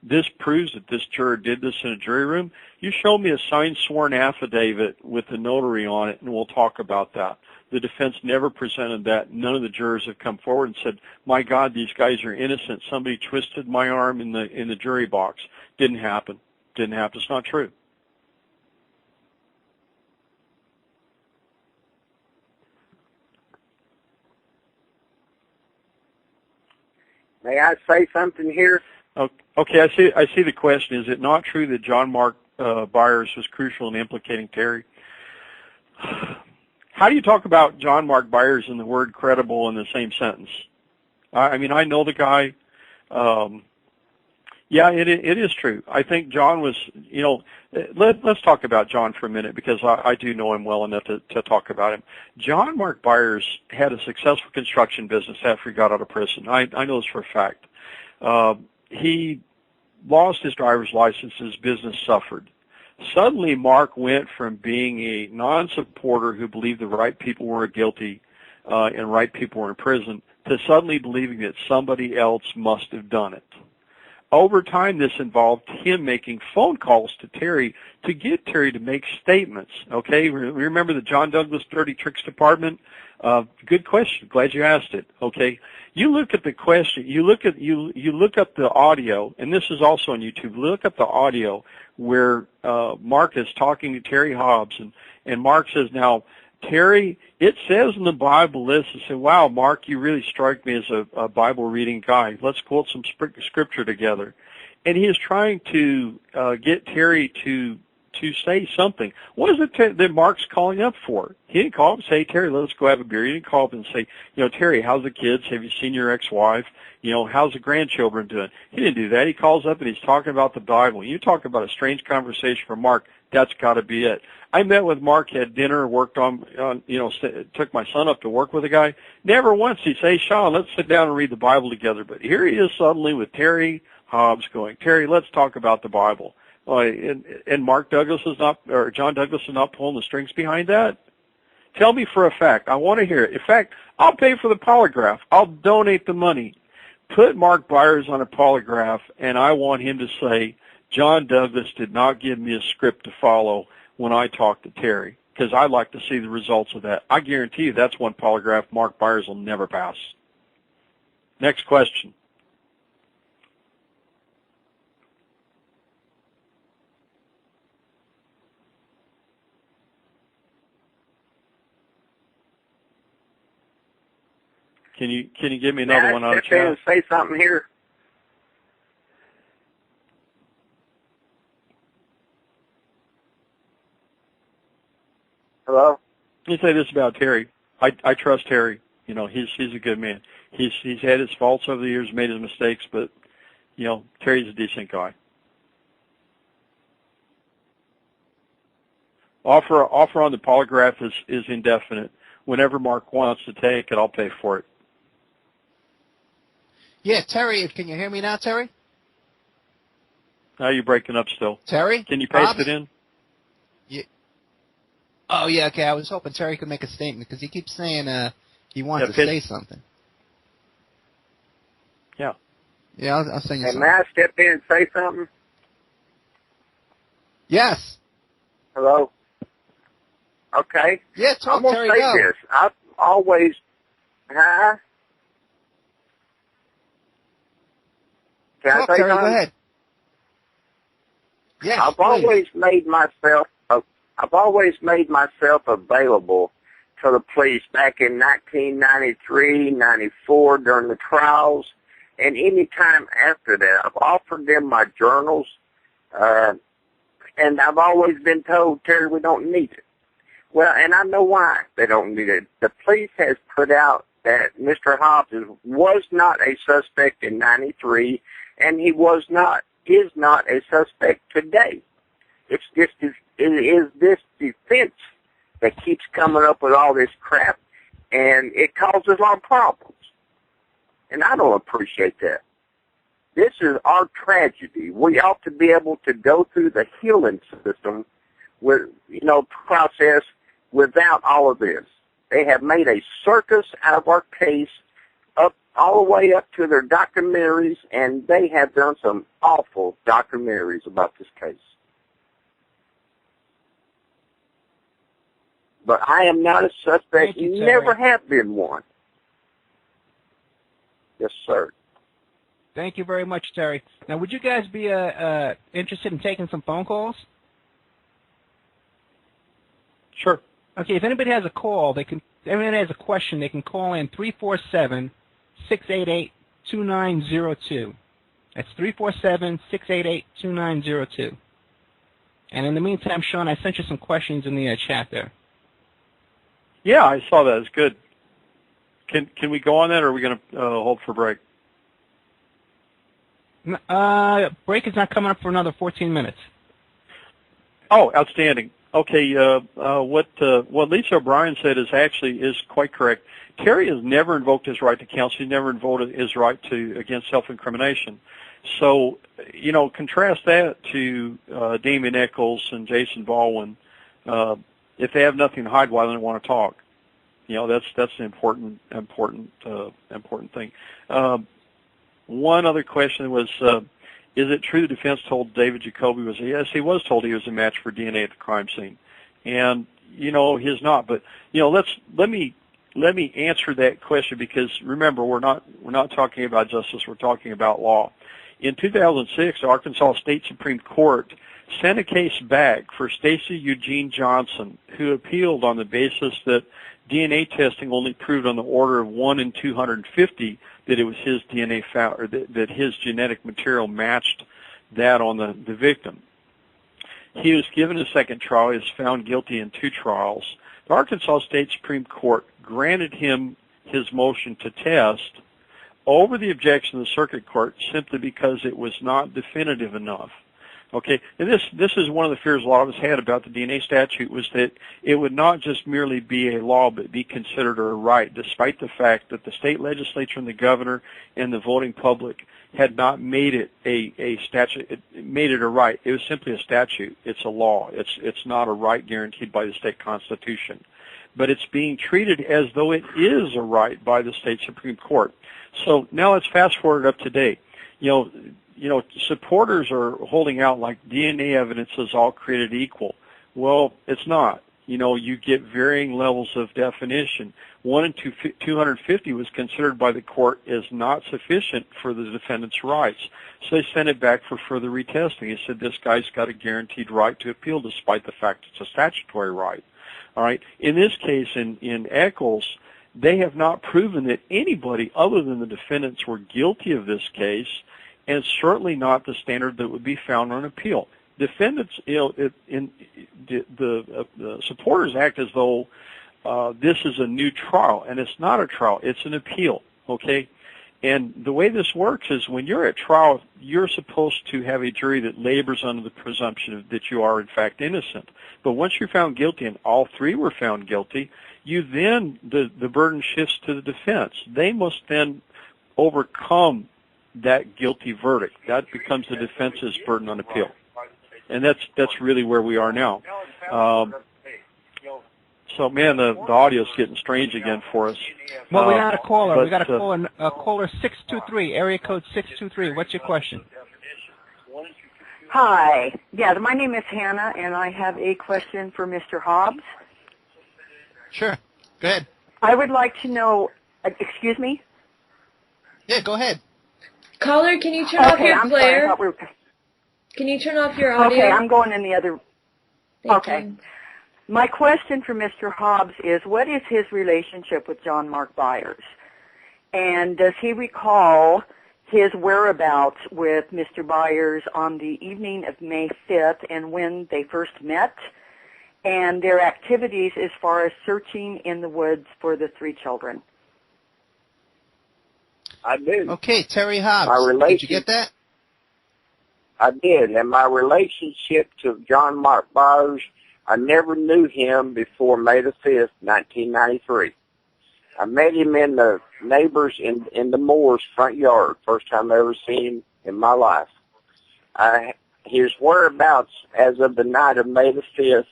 this proves that this juror did this in a jury room. You show me a signed sworn affidavit with the notary on it, and we'll talk about that. The defense never presented that. None of the jurors have come forward and said, my God, these guys are innocent. Somebody twisted my arm in the jury box. Didn't happen. It's not true. May I say something here? Okay, I see the question. Is it not true that John Mark Byers was crucial in implicating Terry? How do you talk about John Mark Byers and the word credible in the same sentence? I mean, I know the guy. Yeah, it is true. I think John was, let's talk about John for a minute because I do know him well enough to talk about him. John Mark Byers had a successful construction business after he got out of prison. I know this for a fact. He lost his driver's license. His business suffered. Suddenly, Mark went from being a non-supporter who believed the right people were guilty and right people were in prison to suddenly believing that somebody else must have done it. Over time, this involved him making phone calls to Terry to get Terry to make statements. Okay, remember the John Douglas Dirty Tricks Department? Good question. Glad you asked it. Okay, you look at the question. You look up the audio, and this is also on YouTube. Look up the audio where Mark is talking to Terry Hobbs, and Mark says, "Now, Terry, it says in the Bible this." I said, "Wow, Mark, you really strike me as a Bible reading guy. Let's quote some scripture together." And he is trying to get Terry to say something. What is it that Mark's calling up for? He didn't call up and say, "Terry, let's go have a beer." He didn't call up and say, "Terry, how's the kids? Have you seen your ex-wife? How's the grandchildren doing?" He didn't do that. He calls up and he's talking about the Bible. You talk about a strange conversation for Mark. That's got to be it. I met with Mark, had dinner, worked on took my son up to work with a guy. Never once he say, "Sean, let's sit down and read the Bible together." But here he is suddenly with Terry Hobbs going, "Terry, let's talk about the Bible." And Mark Douglas is not, or John Douglas is not pulling the strings behind that. Tell me for a fact. I want to hear it. In fact, I'll pay for the polygraph. I'll donate the money. Put Mark Byers on a polygraph, and I want him to say, "John Douglas did not give me a script to follow when I talked to Terry," because I'd like to see the results of that. I guarantee you that's one polygraph Mark Byers will never pass. Next question. Can you give me another one on the chat? Say something here. Hello? Let me say this about Terry. I trust Terry. He's a good man. He's had his faults over the years, made his mistakes, but Terry's a decent guy. Offer on the polygraph is indefinite. Whenever Mark wants to take it, I'll pay for it. Yeah, Terry, can you hear me now, Terry? Now you're breaking up still. Terry? Can you paste Hobbs? it in? Yeah. Oh, yeah, okay. I was hoping Terry could make a statement because he keeps saying he wants to say something. Yeah. Yeah, I'll send you something. May I step in and say something? Yes. Hello? Okay. Yeah, talk, I'm going Terry, to say go. this. I've always... Huh? Can Talk, I say Terry, something? go ahead. Yes, I've please. always made myself available to the police back in 1993, 94 during the trials, and any time after that. I've offered them my journals, And I've always been told, Terry, we don't need it. Well, and I know why they don't need it. The police has put out that Mr. Hobbs was not a suspect in 93, and he is not a suspect today. It is this defense that keeps coming up with all this crap, and it causes a lot of problems. And I don't appreciate that. This is our tragedy. We ought to be able to go through the healing system process without all of this. They have made a circus out of our case up all the way up to their documentaries, and they have done some awful documentaries about this case. But I am not a suspect. You, never have been one. Yes, sir. Thank you very much, Terry. Now, would you guys be interested in taking some phone calls? Sure. Okay, if anybody has a call, anybody has a question, they can call in 347-688-2902. That's 347-688-2902. And in the meantime, Sean, I sent you some questions in the chat there. Yeah, I saw that. It's good. Can we go on that, or are we going to hold for break? Break is not coming up for another 14 minutes. Oh, outstanding. Okay, what Lisa O'Brien said is quite correct. Terry has never invoked his right to counsel. He's never invoked his right against self-incrimination. So, contrast that to Damien Echols and Jason Baldwin. If they have nothing to hide, why don't they want to talk? That's an important thing. One other question was, is it true the defense told David Jacoby yes, he was told he was a match for DNA at the crime scene, and he's not. But let me answer that question, because remember, we're not talking about justice, we're talking about law. In 2006, the Arkansas State Supreme Court sent a case back for Stacey Eugene Johnson, who appealed on the basis that DNA testing only proved on the order of 1 in 250 that it was his DNA found, or that his genetic material matched that on the victim. He was given a second trial. He was found guilty in 2 trials. The Arkansas State Supreme Court granted him his motion to test over the objection of the circuit court simply because it was not definitive enough. Okay, and this is one of the fears a lot of us had about the DNA statute, was that it would not just merely be a law but be considered a right, despite the fact that the state legislature and the governor and the voting public had not made it a statute, made it a right. It was simply a statute. It's a law. It's not a right guaranteed by the state constitution. But it's being treated as though it is a right by the state Supreme Court. So now let's fast forward up to date. Supporters are holding out like DNA evidence is all created equal. Well, it's not. You get varying levels of definition. 1 in 250 was considered by the court as not sufficient for the defendant's rights. So they sent it back for further retesting. They said this guy's got a guaranteed right to appeal despite the fact it's a statutory right. All right. In this case, in Echols, they have not proven that anybody other than the defendants were guilty of this case, and certainly not the standard that would be found on appeal. Defendants, the supporters act as though this is a new trial, and it's not a trial, it's an appeal, okay? And the way this works is when you're at trial, you're supposed to have a jury that labors under the presumption that you are in fact innocent. But once you're found guilty, and all 3 were found guilty, the burden shifts to the defense. They must then overcome that guilty verdict. That becomes the defense's burden on appeal. And that's really where we are now. So, man, the audio's getting strange again for us. Well, we got a caller. We got a caller 623, area code 623. What's your question? Hi. Yeah, my name is Hannah, and I have a question for Mr. Hobbs. Sure. Go ahead. I would like to know, excuse me? Yeah, go ahead. Caller, can you turn off your player? Can you turn off your audio? Okay, I'm going in the other. Thank you. My question for Mr. Hobbs is, what is his relationship with John Mark Byers? And does he recall his whereabouts with Mr. Byers on the evening of May 5th and when they first met, and their activities as far as searching in the woods for the 3 children. I did. Okay, Terry Hobbs, did you get that? I did, and my relationship to John Mark Byers, I never knew him before May the 5th, 1993. I met him in the neighbors in the Moore's front yard, first time I ever seen him in my life. His whereabouts as of the night of May the 5th,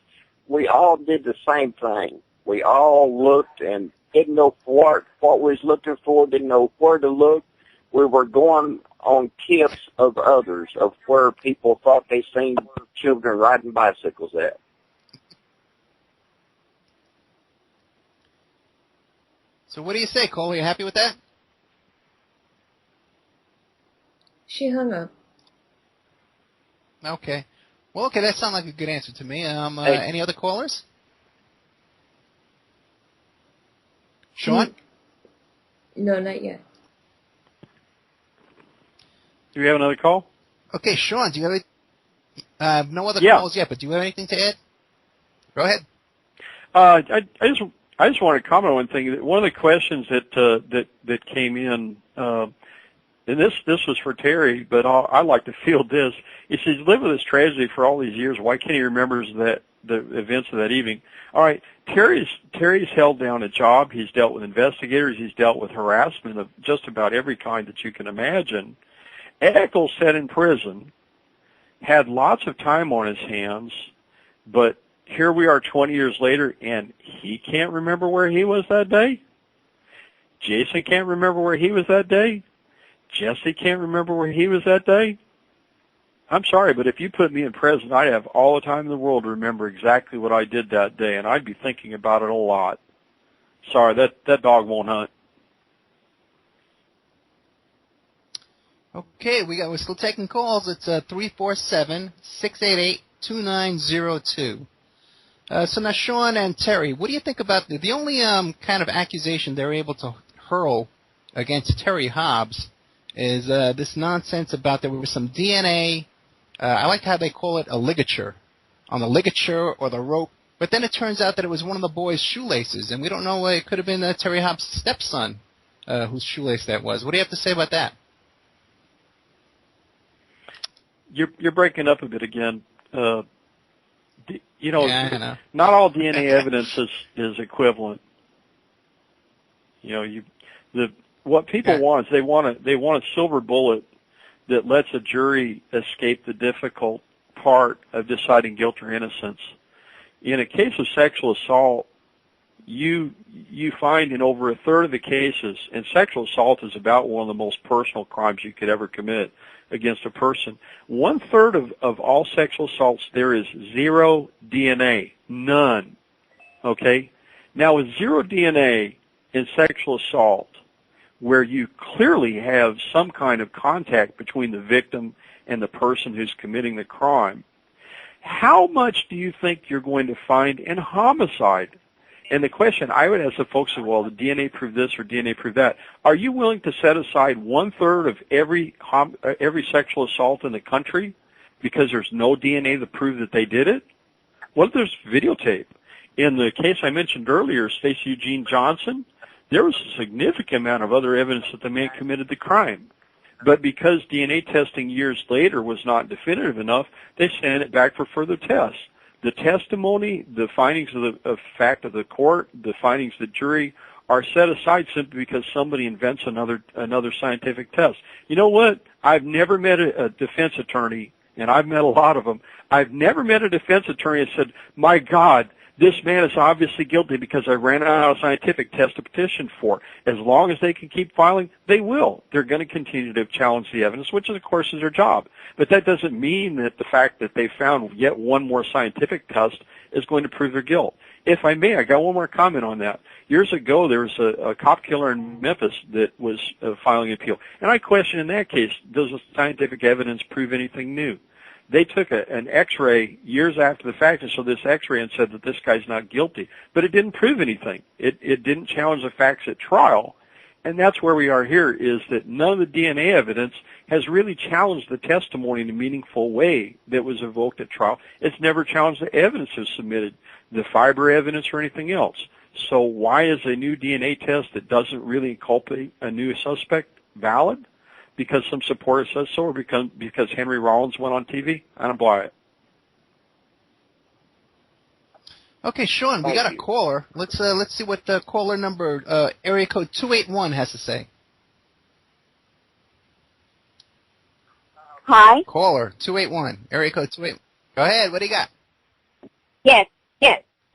we all did the same thing. We all looked and didn't know what we was looking for, didn't know where to look. We were going on tips of others, of where people thought they seen children riding bicycles at. So what do you say, Cole? Are you happy with that? She hung up. Okay. Well, okay, that sounds like a good answer to me. Any other callers? Sean? No, not yet. Do we have another call? Okay, Sean, do you have no other calls yet, but do you have anything to add? Go ahead. I just want to comment on one thing. One of the questions that came in, and this was for Terry, but I'd like to field this. He says, "He's lived with this tragedy for all these years. Why can't he remember the events of that evening?" All right, Terry's held down a job. He's dealt with investigators. He's dealt with harassment of just about every kind that you can imagine. Eckel sat in prison, had lots of time on his hands, but here we are 20 years later, and he can't remember where he was that day. Jason can't remember where he was that day. Jesse can't remember where he was that day. I'm sorry, but if you put me in prison, I'd have all the time in the world to remember exactly what I did that day, and I'd be thinking about it a lot. Sorry, that dog won't hunt. Okay, we're still taking calls. It's 347-688-2902. So now, Sean and Terry, what do you think about the only kind of accusation they're able to hurl against Terry Hobbs is this nonsense about there was some DNA. I like how they call it a ligature, on the ligature or the rope. But then it turns out that it was one of the boys' shoelaces, and we don't know. It could have been Terry Hobbs' stepson whose shoelace that was. What do you have to say about that? You're breaking up a bit again. I know. Not all DNA evidence is equivalent. What people want is they want a silver bullet that lets a jury escape the difficult part of deciding guilt or innocence. In a case of sexual assault, you find in over a third of the cases, and sexual assault is about one of the most personal crimes you could ever commit against a person. 1/3 of all sexual assaults, there is 0 DNA. None. Okay? Now, with 0 DNA in sexual assault, where you clearly have some kind of contact between the victim and the person who's committing the crime, how much do you think you're going to find in homicide? And the question I would ask the folks is, well, the DNA proved this or DNA proved that. Are you willing to set aside 1/3 of every sexual assault in the country because there's no DNA to prove that they did it? What if there's videotape? In the case I mentioned earlier, Stacey Eugene Johnson, there was a significant amount of other evidence that the man committed the crime. But because DNA testing years later was not definitive enough, they sent it back for further tests. The testimony, the findings of fact of the court, the findings of the jury are set aside simply because somebody invents another scientific test. You know what? I've never met a defense attorney, and I've met a lot of them. I've never met a defense attorney that said, my God, this man is obviously guilty because I ran out of scientific test to petition for. As long as they can keep filing, they will. They're going to continue to challenge the evidence, which, of course, is their job. But that doesn't mean that the fact that they found yet one more scientific test is going to prove their guilt. If I may, I got one more comment on that. Years ago, there was a cop killer in Memphis that was filing an appeal. And I question in that case, does the scientific evidence prove anything new? They took an X-ray years after the fact and showed this X-ray and said that this guy's not guilty. But it didn't prove anything. It didn't challenge the facts at trial. And that's where we are here, is that none of the DNA evidence has really challenged the testimony in a meaningful way that was evoked at trial. It's never challenged the evidence that's submitted, the fiber evidence or anything else. So why is a new DNA test that doesn't really inculpate a new suspect valid? Because some supporter says so, or because Henry Rollins went on TV? I don't buy it. Okay, Sean, we got a caller. Let's see what the caller number area code 281 has to say. Hi. Caller 281, area code 281. Go ahead. What do you got? Yes,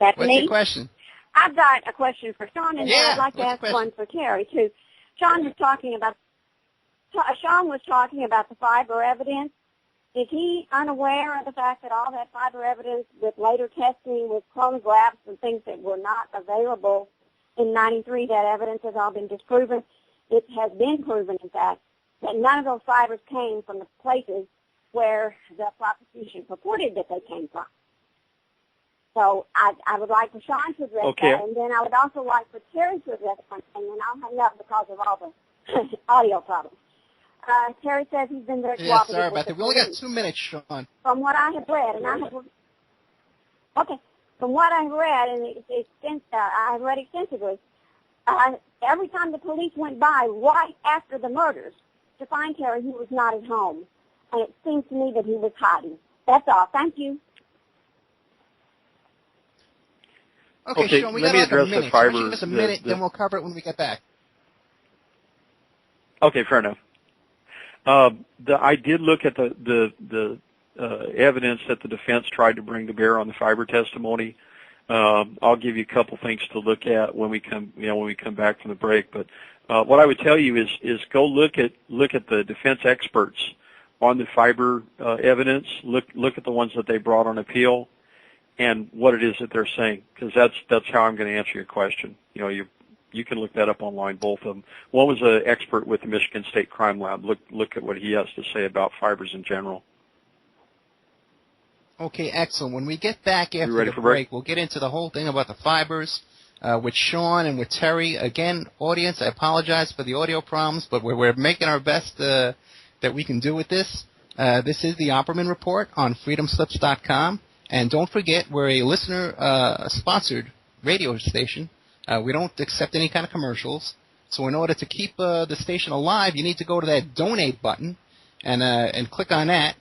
that's What's me. your question? I've got a question for Sean, and then I'd like to ask one for Terry too. Sean was talking about the fiber evidence. Is he unaware of the fact that all that fiber evidence with later testing with chromographs and things that were not available in 93, that evidence has all been disproven? It has been proven, in fact, that none of those fibers came from the places where the prosecution purported that they came from. So I would like for Sean to address that, and then I would also like for Terry to address one thing, and I'll hang up because of all the audio problems. Terry says he's been very cooperative. Yeah, sorry about that. We only got 2 minutes, Sean. From what I have read, from what I've read, and I have read extensively, every time the police went by right after the murders to find Terry, he was not at home. And it seems to me that he was hiding. That's all. Thank you. Okay, Sean, we got like a minute. So give us a minute, then we'll cover it when we get back. Okay, fair enough. I did look at the evidence that the defense tried to bring to bear on the fiber testimony. I'll give you a couple things to look at when we come back from the break. But what I would tell you is go look at the defense experts on the fiber evidence. Look at the ones that they brought on appeal and what it is that they're saying, because that's how I'm going to answer your question. You can look that up online, both of them. One was an expert with the Michigan State Crime Lab. Look at what he has to say about fibers in general. Okay, excellent. When we get back after the break, we'll get into the whole thing about the fibers with Sean and with Terry. Again, audience, I apologize for the audio problems, but we're making our best that we can do with this. This is the Opperman Report on freedomslips.com. And don't forget, we're a listener-sponsored radio station. We don't accept any kind of commercials. So in order to keep the station alive, you need to go to that donate button and click on that,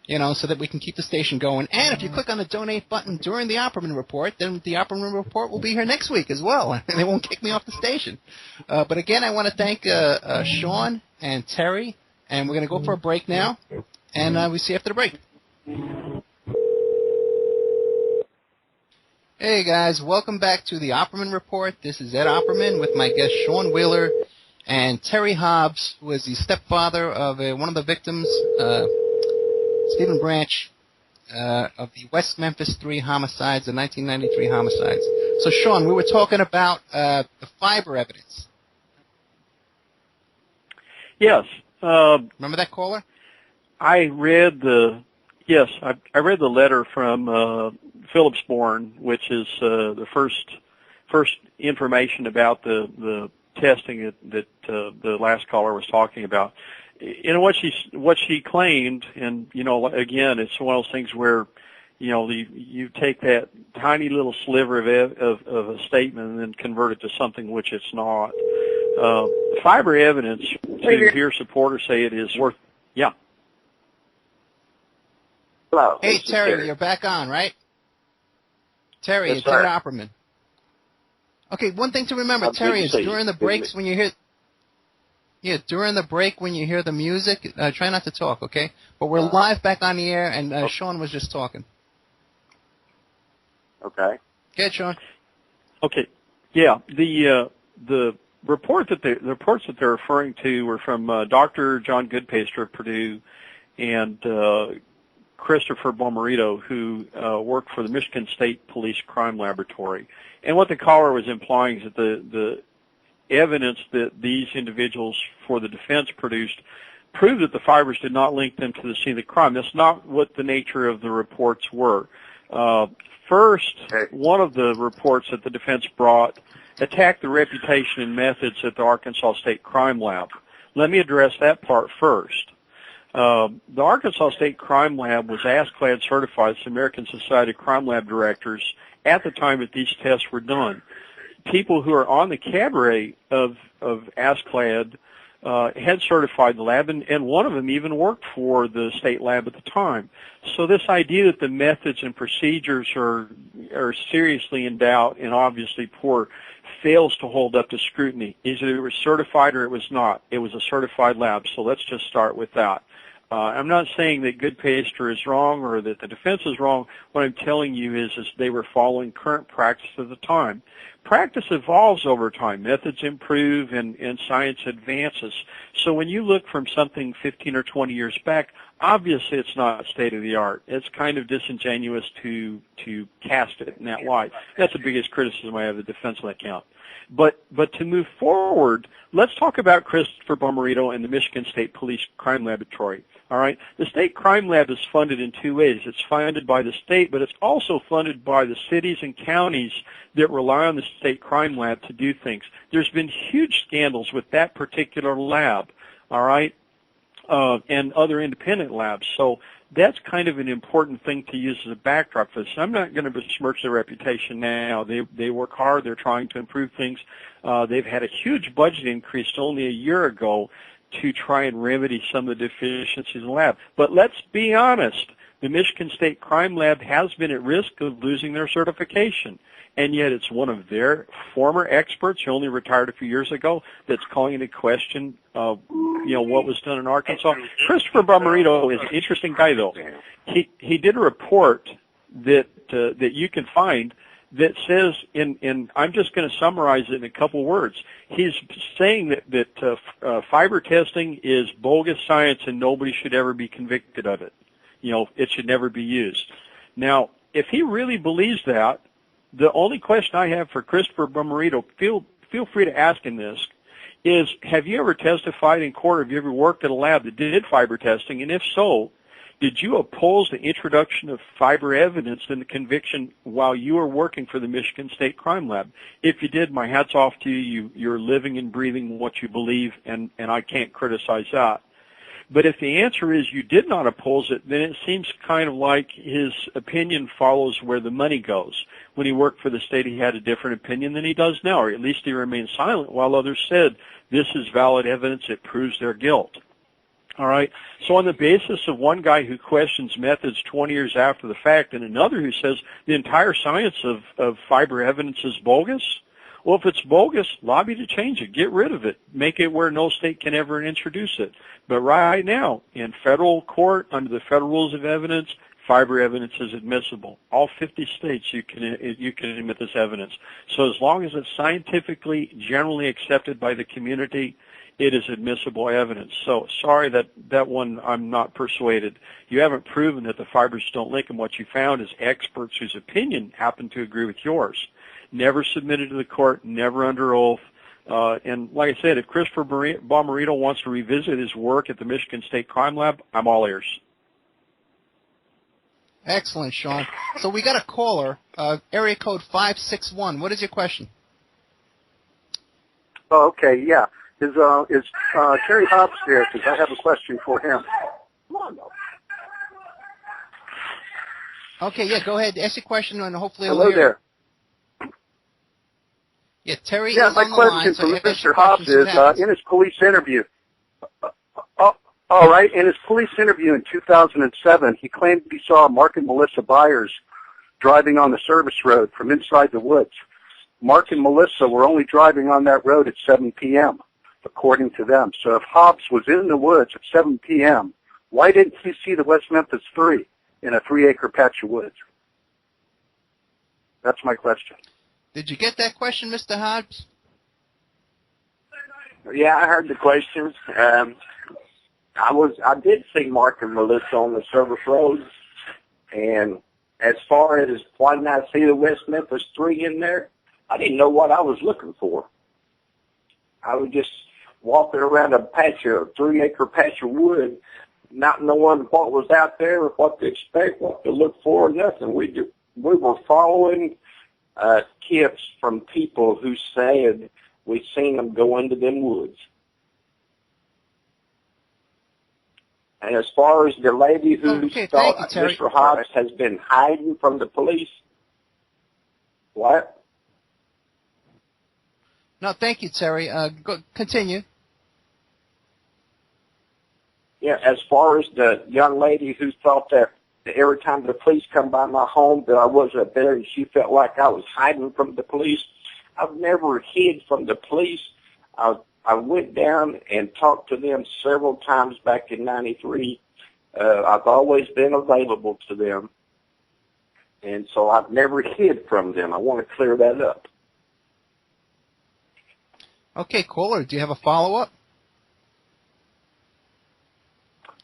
so that we can keep the station going. And if you click on the donate button during the Opperman Report, then the Opperman Report will be here next week as well. And they won't kick me off the station. But again, I want to thank Sean and Terry. And we're going to go for a break now. And we'll see you after the break. Hey guys, welcome back to the Opperman Report. This is Ed Opperman with my guest Sean Wheeler and Terry Hobbs, who is the stepfather of one of the victims, Stephen Branch, of the West Memphis 3 homicides, the 1993 homicides. So Sean, we were talking about the fiber evidence. Yes. Remember that caller? I read the letter from Phillipsborn, which is the first information about the testing that the last caller was talking about. What she claimed, and again, it's one of those things where you take that tiny little sliver of a statement and then convert it to something which it's not. Fiber evidence, to hear supporters say it is worth. Yeah. Hello. Hey Terry, you're back on, right? Terry, yes, it's Ed Opperman. Okay, one thing to remember, Terry, is during the breaks when you hear... Yeah, during the break when you hear the music, try not to talk, okay? But we're live back on the air, and Sean was just talking. Okay. Go ahead, Sean. Okay. Yeah, the reports that they're referring to were from Dr. John Goodpaster of Purdue and Christopher Bomarito, who worked for the Michigan State Police Crime Laboratory. And what the caller was implying is that the evidence that these individuals for the defense produced proved that the fibers did not link them to the scene of the crime. That's not what the nature of the reports were. First, one of the reports that the defense brought attacked the reputation and methods at the Arkansas State Crime Lab. Let me address that part first. The Arkansas State Crime Lab was ASCLD certified as the American Society of Crime Lab Directors at the time that these tests were done. People who are on the cadre of ASCLD had certified the lab, and one of them even worked for the state lab at the time. So this idea that the methods and procedures are seriously in doubt and obviously poor fails to hold up to scrutiny. Either it was certified or it was not. It was a certified lab, so let's just start with that. I'm not saying that Goodpaster is wrong or that the defense is wrong. What I'm telling you is they were following current practice at the time. Practice evolves over time. Methods improve and science advances. So when you look from something 15 or 20 years back, obviously it's not state-of-the-art. It's kind of disingenuous to cast it in that light. That's the biggest criticism I have of the defense on that count. But to move forward, let's talk about Christopher Bomarito and the Michigan State Police Crime Laboratory. All right, the state crime lab is funded in two ways. It's funded by the state, but it's also funded by the cities and counties that rely on the state crime lab to do things. There's been huge scandals with that particular lab, all right, and other independent labs. So that's kind of an important thing to use as a backdrop for this. I'm not going to besmirch their reputation now. They work hard. They're trying to improve things. They've had a huge budget increase only a year ago to try and remedy some of the deficiencies in the lab. But let's be honest. The Michigan State Crime Lab has been at risk of losing their certification, and yet it's one of their former experts who only retired a few years ago that's calling into question what was done in Arkansas. Christopher Bomarito is an interesting guy, though. He did a report that you can find that says, and I'm just going to summarize it in a couple words. He's saying that fiber testing is bogus science and nobody should ever be convicted of it. It should never be used. Now, if he really believes that, the only question I have for Christopher Bomarito, feel free to ask him this, is have you ever testified in court? Have you ever worked at a lab that did fiber testing? And if so, did you oppose the introduction of fiber evidence in the conviction while you were working for the Michigan State Crime Lab? If you did, my hat's off to you. You're living and breathing what you believe, and I can't criticize that. But if the answer is you did not oppose it, then it seems kind of like his opinion follows where the money goes. When he worked for the state, he had a different opinion than he does now, or at least he remained silent while others said, this is valid evidence, it proves their guilt. All right. So on the basis of one guy who questions methods 20 years after the fact and another who says the entire science of fiber evidence is bogus, well, if it's bogus, lobby to change it. Get rid of it. Make it where no state can ever introduce it. But right now, in federal court, under the federal rules of evidence, fiber evidence is admissible. All 50 states you can admit this evidence. So as long as it's scientifically generally accepted by the community, it is admissible evidence. So sorry that one I'm not persuaded. You haven't proven that the fibers don't link, and what you found is experts whose opinion happen to agree with yours. Never submitted to the court, never under oath. And like I said, if Christopher Bomarito wants to revisit his work at the Michigan State Crime Lab, I'm all ears. Excellent, Sean. So we got a caller, area code 561. What is your question? Oh, okay, yeah. Is Terry Hobbs there? Because I have a question for him. Okay, yeah, go ahead. Ask your question, and hopefully Hello there. Yeah, Terry. Yeah, my question for Mr. Hobbs is in his police interview. All right, in his police interview in 2007, he claimed he saw Mark and Melissa Byers driving on the service road from inside the woods. Mark and Melissa were only driving on that road at 7 p.m., according to them. So if Hobbs was in the woods at 7 p.m., why didn't he see the West Memphis 3 in a 3-acre patch of woods? That's my question. Did you get that question, Mr. Hobbs? Yeah, I heard the question. I did see Mark and Melissa on the service road, and as far as why didn't I see the West Memphis 3 in there, I didn't know what I was looking for. I was just walking around a 3-acre patch of wood, not knowing what was out there or what to expect, what to look for, nothing. We we were following tips from people who said we seen them go into them woods. And as far as the lady who thought Mr. Hobbs has been hiding from the police, what? No, thank you, Terry. Continue. Yeah, as far as the young lady who thought that every time the police come by my home that I wasn't there and she felt like I was hiding from the police, I've never hid from the police. I went down and talked to them several times back in '93. I've always been available to them, and so I've never hid from them. I want to clear that up. Okay, caller, do you have a follow-up?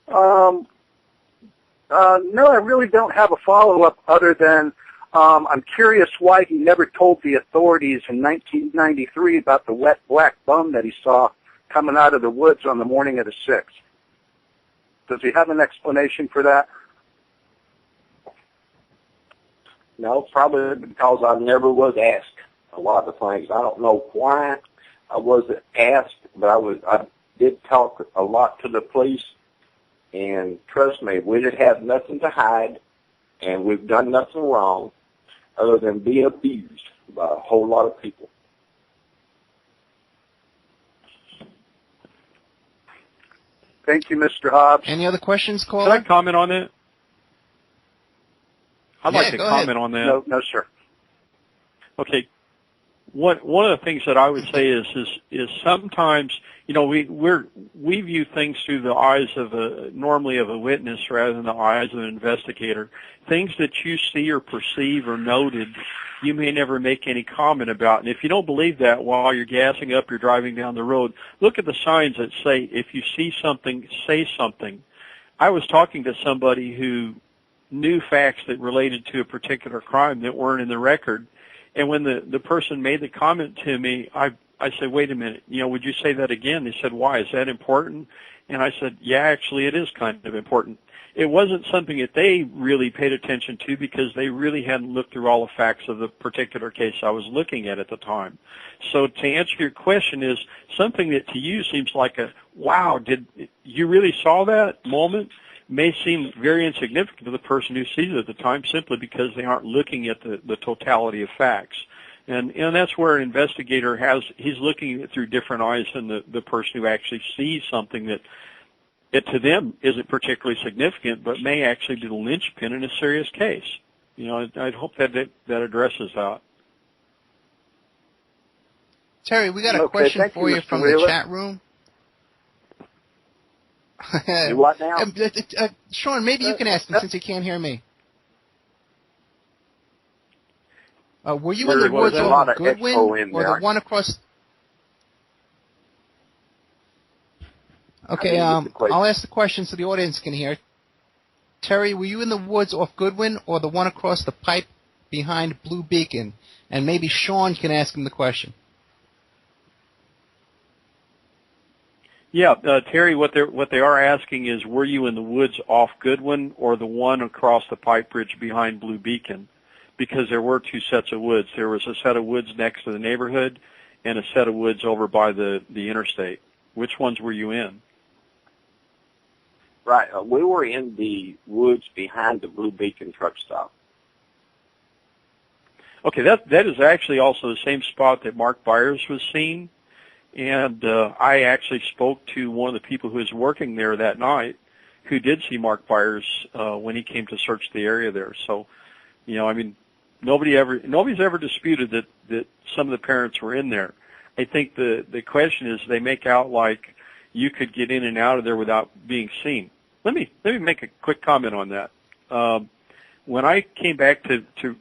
No, I really don't have a follow-up other than I'm curious why he never told the authorities in 1993 about the wet black bum that he saw coming out of the woods on the morning of the 6th. Does he have an explanation for that? No, probably because I never was asked a lot of things. I don't know why I wasn't asked, but I did talk a lot to the police. And trust me, we didn't have nothing to hide, and we've done nothing wrong other than be abused by a whole lot of people. Thank you, Mr. Hobbs. Any other questions, caller? Can I comment on that? I'd like to comment on that. No, sir. Okay. One of the things that I would say is sometimes, you know, we view things through the eyes of normally of a witness rather than the eyes of an investigator. Things that you see or perceive or noted, you may never make any comment about. And if you don't believe that while you're gassing up, you're driving down the road, look at the signs that say, if you see something, say something. I was talking to somebody who knew facts that related to a particular crime that weren't in the record. And when the person made the comment to me, I said, wait a minute, you know, would you say that again? They said, why? Is that important? And I said, yeah, actually it is kind of important. It wasn't something that they really paid attention to because they really hadn't looked through all the facts of the particular case I was looking at the time. So to answer your question is something that to you seems like a, wow, did you really saw that moment? May seem very insignificant to the person who sees it at the time simply because they aren't looking at the totality of facts. And that's where an investigator he's looking at it through different eyes than the person who actually sees something that to them isn't particularly significant but may actually be the linchpin in a serious case. You know, I'd hope that addresses that. Terry, we got a question for you from the chat room. You what now? Sean, maybe you can ask him since he can't hear me. Were you in the woods over Goodwin or the one across? Okay, I'll ask the question so the audience can hear. Terry, were you in the woods off Goodwin or the one across the pipe behind Blue Beacon? And maybe Sean can ask him the question. Yeah, Terry, what they are asking is, were you in the woods off Goodwin or the one across the pipe bridge behind Blue Beacon? Because there were two sets of woods. There was a set of woods next to the neighborhood and a set of woods over by the interstate. Which ones were you in? Right, we were in the woods behind the Blue Beacon truck stop. Okay, that is actually also the same spot that Mark Byers was seen. And I actually spoke to one of the people who was working there that night who did see Mark Byers when he came to search the area there. So, you know, I mean, nobody's ever disputed that some of the parents were in there. I think the question is they make out like you could get in and out of there without being seen. Let me make a quick comment on that. When I came back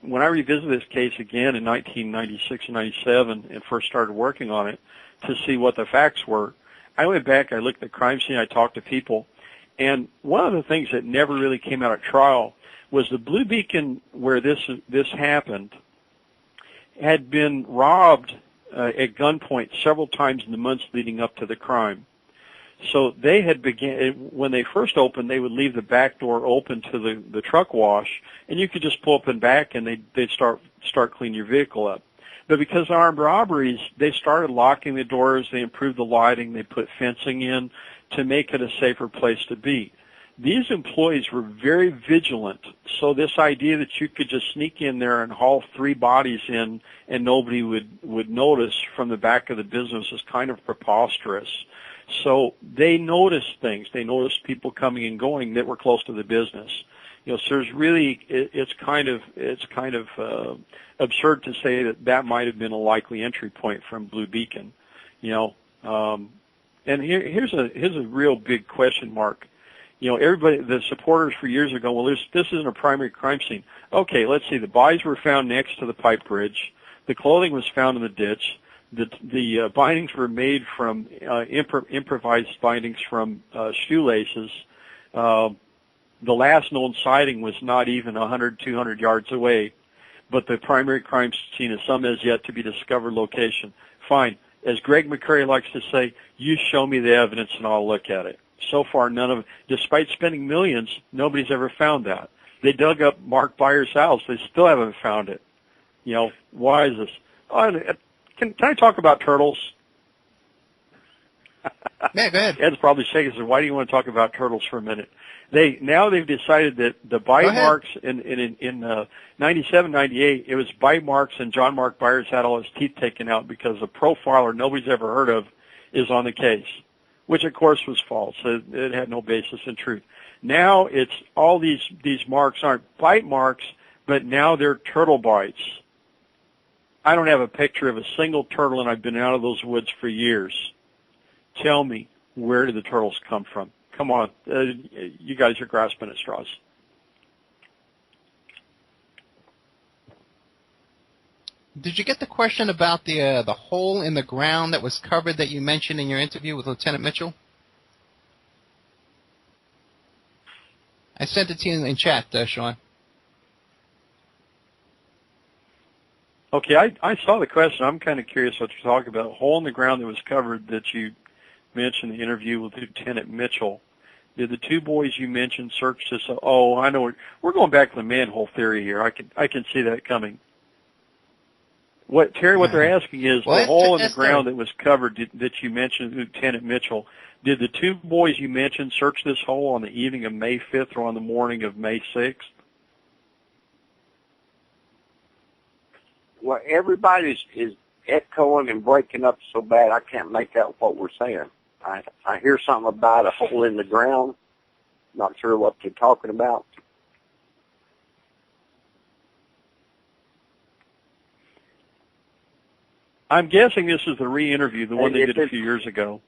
when I revisited this case again in 1996 and 97 and first started working on it, to see what the facts were, I went back, I looked at the crime scene, I talked to people, and one of the things that never really came out at trial was the Blue Beacon where this happened had been robbed at gunpoint several times in the months leading up to the crime. So they had when they first opened, they would leave the back door open to the truck wash, and you could just pull up and back, and they'd start cleaning your vehicle up. But because of armed robberies, they started locking the doors, they improved the lighting, they put fencing in to make it a safer place to be. These employees were very vigilant, so this idea that you could just sneak in there and haul 3 bodies in and nobody would notice from the back of the business is kind of preposterous. So they noticed things. They noticed people coming and going that were close to the business. So there's really, it's kind of absurd to say that might have been a likely entry point from Blue Beacon. And here's a real big question mark. Everybody, the supporters for years ago, well, this isn't a primary crime scene. Okay, let's see. The bodies were found next to the pipe bridge. The clothing was found in the ditch. The bindings were made from improvised bindings from shoelaces. The last known sighting was not even 100, 200 yards away, but the primary crime scene is some as yet to be discovered location. Fine. As Greg McCurry likes to say, you show me the evidence and I'll look at it. So far, despite spending millions, nobody's ever found that. They dug up Mark Byers' house. They still haven't found it. Why is this? Can I talk about turtles? Yeah, go ahead. Ed's probably shaking. So why do you want to talk about turtles for a minute? They've decided that the bite marks in 97, 98, it was bite marks, and John Mark Byers had all his teeth taken out because a profiler nobody's ever heard of is on the case, which of course was false. It had no basis in truth. Now it's all these marks aren't bite marks, but now they're turtle bites. I don't have a picture of a single turtle, and I've been out of those woods for years. Tell me, where did the turtles come from? Come on, you guys are grasping at straws. Did you get the question about the hole in the ground that was covered that you mentioned in your interview with Lieutenant Mitchell? I sent it to you in chat, Sean. Okay, I saw the question. I'm kind of curious what you're talking about. A hole in the ground that was covered that you mentioned in the interview with Lieutenant Mitchell. Did the 2 boys you mentioned search this? Oh, I know. We're going back to the manhole theory here. I can see that coming. Terry, what they're asking is the hole in the ground that was covered that you mentioned, Lieutenant Mitchell. Did the 2 boys you mentioned search this hole on the evening of May 5th or on the morning of May 6th? Well, everybody is echoing and breaking up so bad I can't make out what we're saying. I hear something about a hole in the ground. Not sure what you're talking about. I'm guessing this is the re-interview, the one they did a few years ago.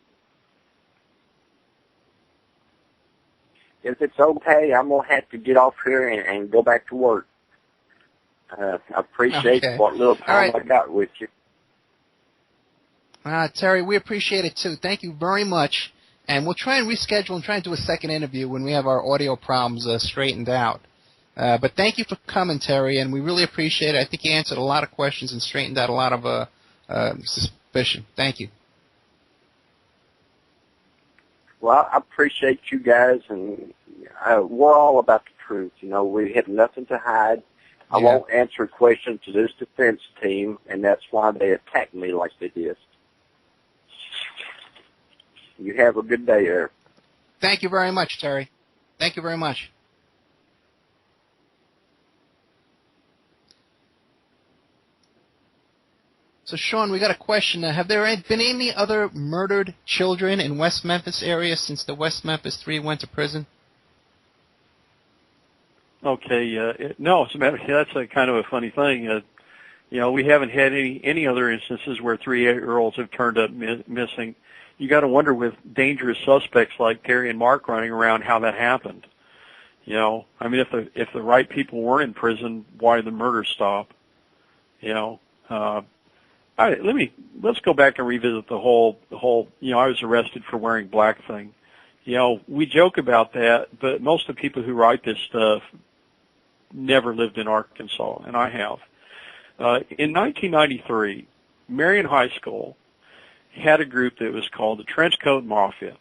If it's okay, I'm going to have to get off here and go back to work. I appreciate what little time I got with you. Terry, we appreciate it too. Thank you very much. And we'll try and reschedule and try and do a second interview when we have our audio problems straightened out. But thank you for coming, Terry, and we really appreciate it. I think you answered a lot of questions and straightened out a lot of suspicion. Thank you. Well, I appreciate you guys, and we're all about the truth. We have nothing to hide. I won't answer questions to this defense team, and that's why they attacked me like they did. You have a good day there. Thank you very much, Terry. Thank you very much. So, Sean, we got a question. Have there been any other murdered children in West Memphis area since the West Memphis 3 went to prison? Okay, no, as a matter of fact, that's a kind of a funny thing. We haven't had any other instances where 3 8-year-olds have turned up missing. You got to wonder with dangerous suspects like Terry and Mark running around how that happened. I mean, if the right people weren't in prison, why did the murder stop? All right, let's go back and revisit the whole. I was arrested for wearing black thing. We joke about that, but most of the people who write this stuff never lived in Arkansas, and I have. In 1993, Marion High School had a group that was called the Trenchcoat Mafia.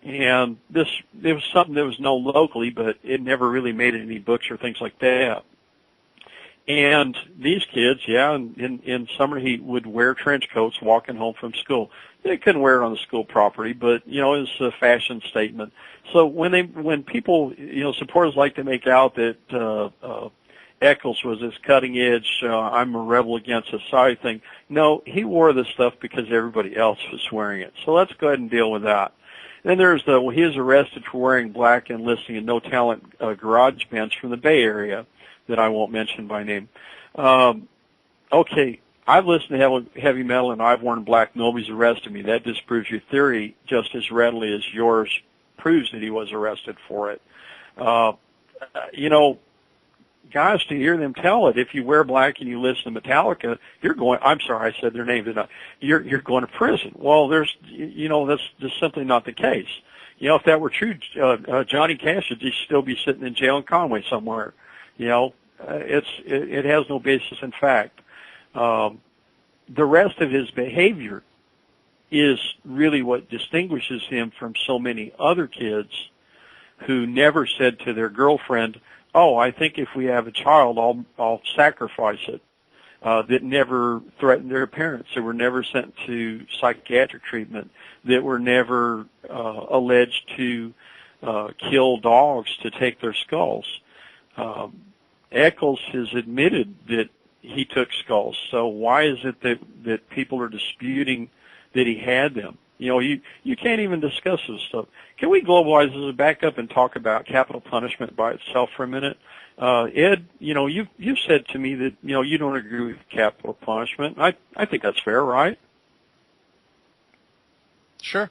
And it was something that was known locally, but it never really made it any books or things like that. And these kids, in summer heat would wear trench coats walking home from school. They couldn't wear it on the school property, but, it was a fashion statement. So when people, supporters like to make out that, Eccles was this cutting edge, I'm a rebel against society thing. No, he wore this stuff because everybody else was wearing it. So let's go ahead and deal with that. Then there's he was arrested for wearing black and listing a no-talent garage bench from the Bay Area that I won't mention by name. Okay, I've listened to heavy metal and I've worn black. Nobody's arrested me. That disproves your theory just as readily as yours proves that he was arrested for it. Guys, to hear them tell it, if you wear black and you listen to Metallica, you're going, I'm sorry, I said their name, didn't I? You're going to prison. Well, that's just simply not the case. If that were true, Johnny Cash would still be sitting in jail in Conway somewhere. It has no basis in fact. The rest of his behavior is really what distinguishes him from so many other kids who never said to their girlfriend, oh, I think if we have a child, I'll sacrifice it. That never threatened their parents, that were never sent to psychiatric treatment, that were never alleged to kill dogs to take their skulls. Eccles has admitted that he took skulls, so why is it that people are disputing that he had them? You can't even discuss this stuff. Can we globalize this back up and talk about capital punishment by itself for a minute? Ed, you've said to me that, you don't agree with capital punishment. I think that's fair, right? Sure.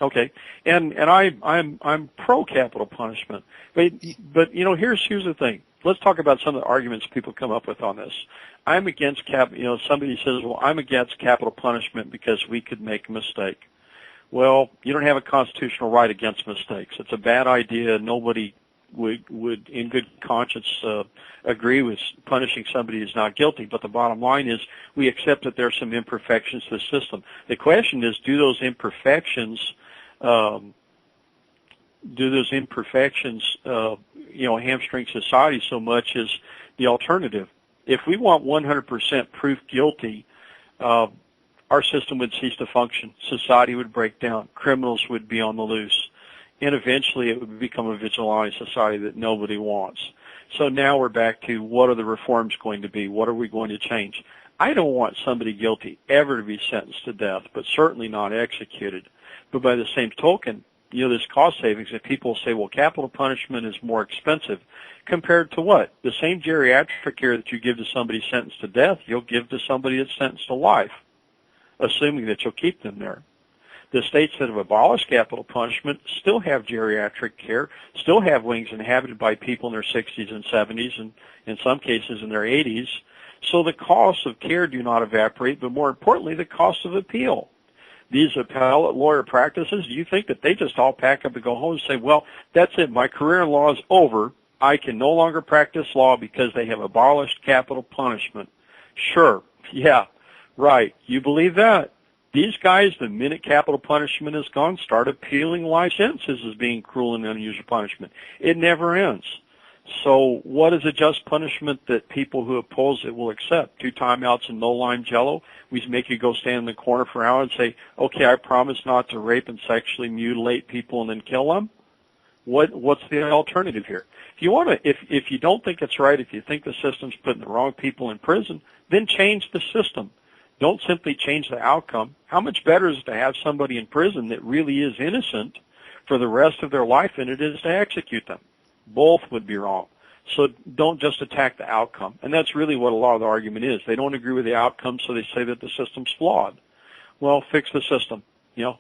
Okay. And I'm pro capital punishment. But here's the thing. Let's talk about some of the arguments people come up with on this. I'm against somebody says, well, I'm against capital punishment because we could make a mistake. Well, you don't have a constitutional right against mistakes. It's a bad idea. Nobody would in good conscience agree with punishing somebody who's not guilty. But the bottom line is we accept that there are some imperfections to the system. The question is, do those imperfections hamstring society so much as the alternative? If we want 100% proof guilty, our system would cease to function. Society would break down. Criminals would be on the loose. And eventually it would become a vigilante society that nobody wants. So now we're back to what are the reforms going to be? What are we going to change? I don't want somebody guilty ever to be sentenced to death, but certainly not executed. But by the same token, there's cost savings, and people say, well, capital punishment is more expensive. Compared to what? The same geriatric care that you give to somebody sentenced to death, you'll give to somebody that's sentenced to life, assuming that you'll keep them there. The states that have abolished capital punishment still have geriatric care, still have wings inhabited by people in their 60s and 70s, and in some cases in their 80s. So the costs of care do not evaporate, but more importantly, the cost of appeal. These appellate lawyer practices, do you think that they just all pack up and go home and say, well, that's it, my career in law is over, I can no longer practice law because they have abolished capital punishment? Sure, yeah, right, you believe that? These guys, the minute capital punishment is gone, start appealing life sentences as being cruel and unusual punishment. It never ends. So what is a just punishment that people who oppose it will accept? 2 timeouts and no lime jello? We make you go stand in the corner for an hour and say, okay, I promise not to rape and sexually mutilate people and then kill them? What's the alternative here? If you don't think it's right, if you think the system's putting the wrong people in prison, then change the system. Don't simply change the outcome. How much better is it to have somebody in prison that really is innocent for the rest of their life than it is to execute them? Both would be wrong. So don't just attack the outcome. And that's really what a lot of the argument is. They don't agree with the outcome, so they say that the system's flawed. Well, fix the system.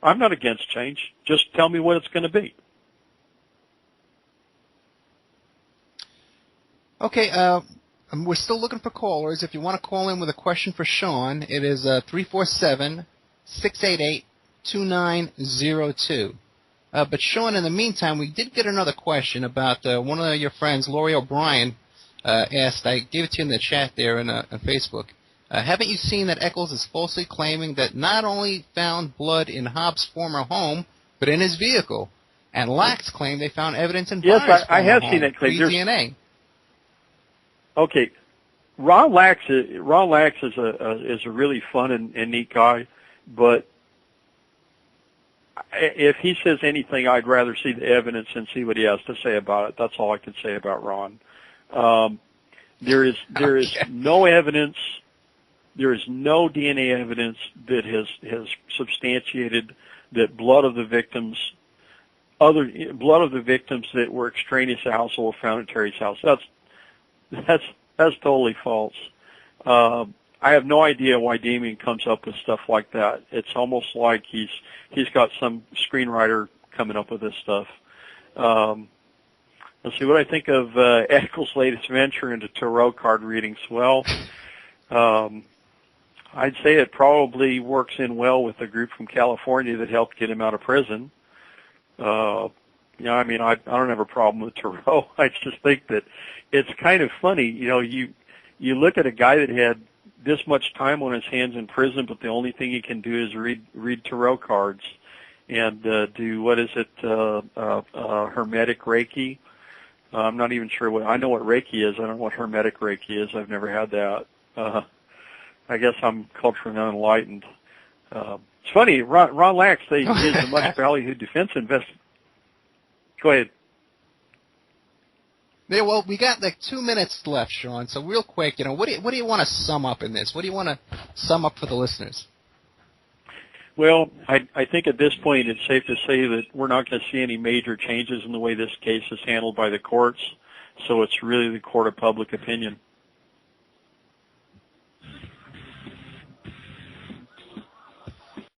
I'm not against change. Just tell me what it's going to be. Okay, we're still looking for callers. If you want to call in with a question for Sean, it is 347-688-2902. But Sean, in the meantime, we did get another question about one of your friends, Lori O'Brien, asked. I gave it to you in the chat there on Facebook. Haven't you seen that Eccles is falsely claiming that not only found blood in Hobbs' former home, but in his vehicle? And Lax claimed they found evidence in Byers' Yes, I have home, seen that claim. DNA. Okay, Ron Lax is a really fun and neat guy, but if he says anything, I'd rather see the evidence and see what he has to say about it. That's all I can say about Ron. There is no evidence. There is no DNA evidence that has substantiated that blood of the victims that were extraneous to the household found at Terry's house. That's totally false. I have no idea why Damien comes up with stuff like that. It's almost like he's got some screenwriter coming up with this stuff. Let's see what I think of Eccles' latest venture into tarot card readings. Well, I'd say it probably works in well with a group from California that helped get him out of prison. I don't have a problem with tarot. I just think that it's kind of funny. You look at a guy that had this much time on his hands in prison, but the only thing he can do is read tarot cards and do, what is it, Hermetic Reiki. I'm not even sure I know what Reiki is. I don't know what Hermetic Reiki is. I've never had that. I guess I'm culturally unenlightened. It's funny, Ron Lax, is a much ballyhooed defense investigator. Go ahead. Yeah, well, we got like 2 minutes left, Sean. So real quick, what do you want to sum up in this? What do you want to sum up for the listeners? Well, I think at this point it's safe to say that we're not going to see any major changes in the way this case is handled by the courts. So it's really the court of public opinion.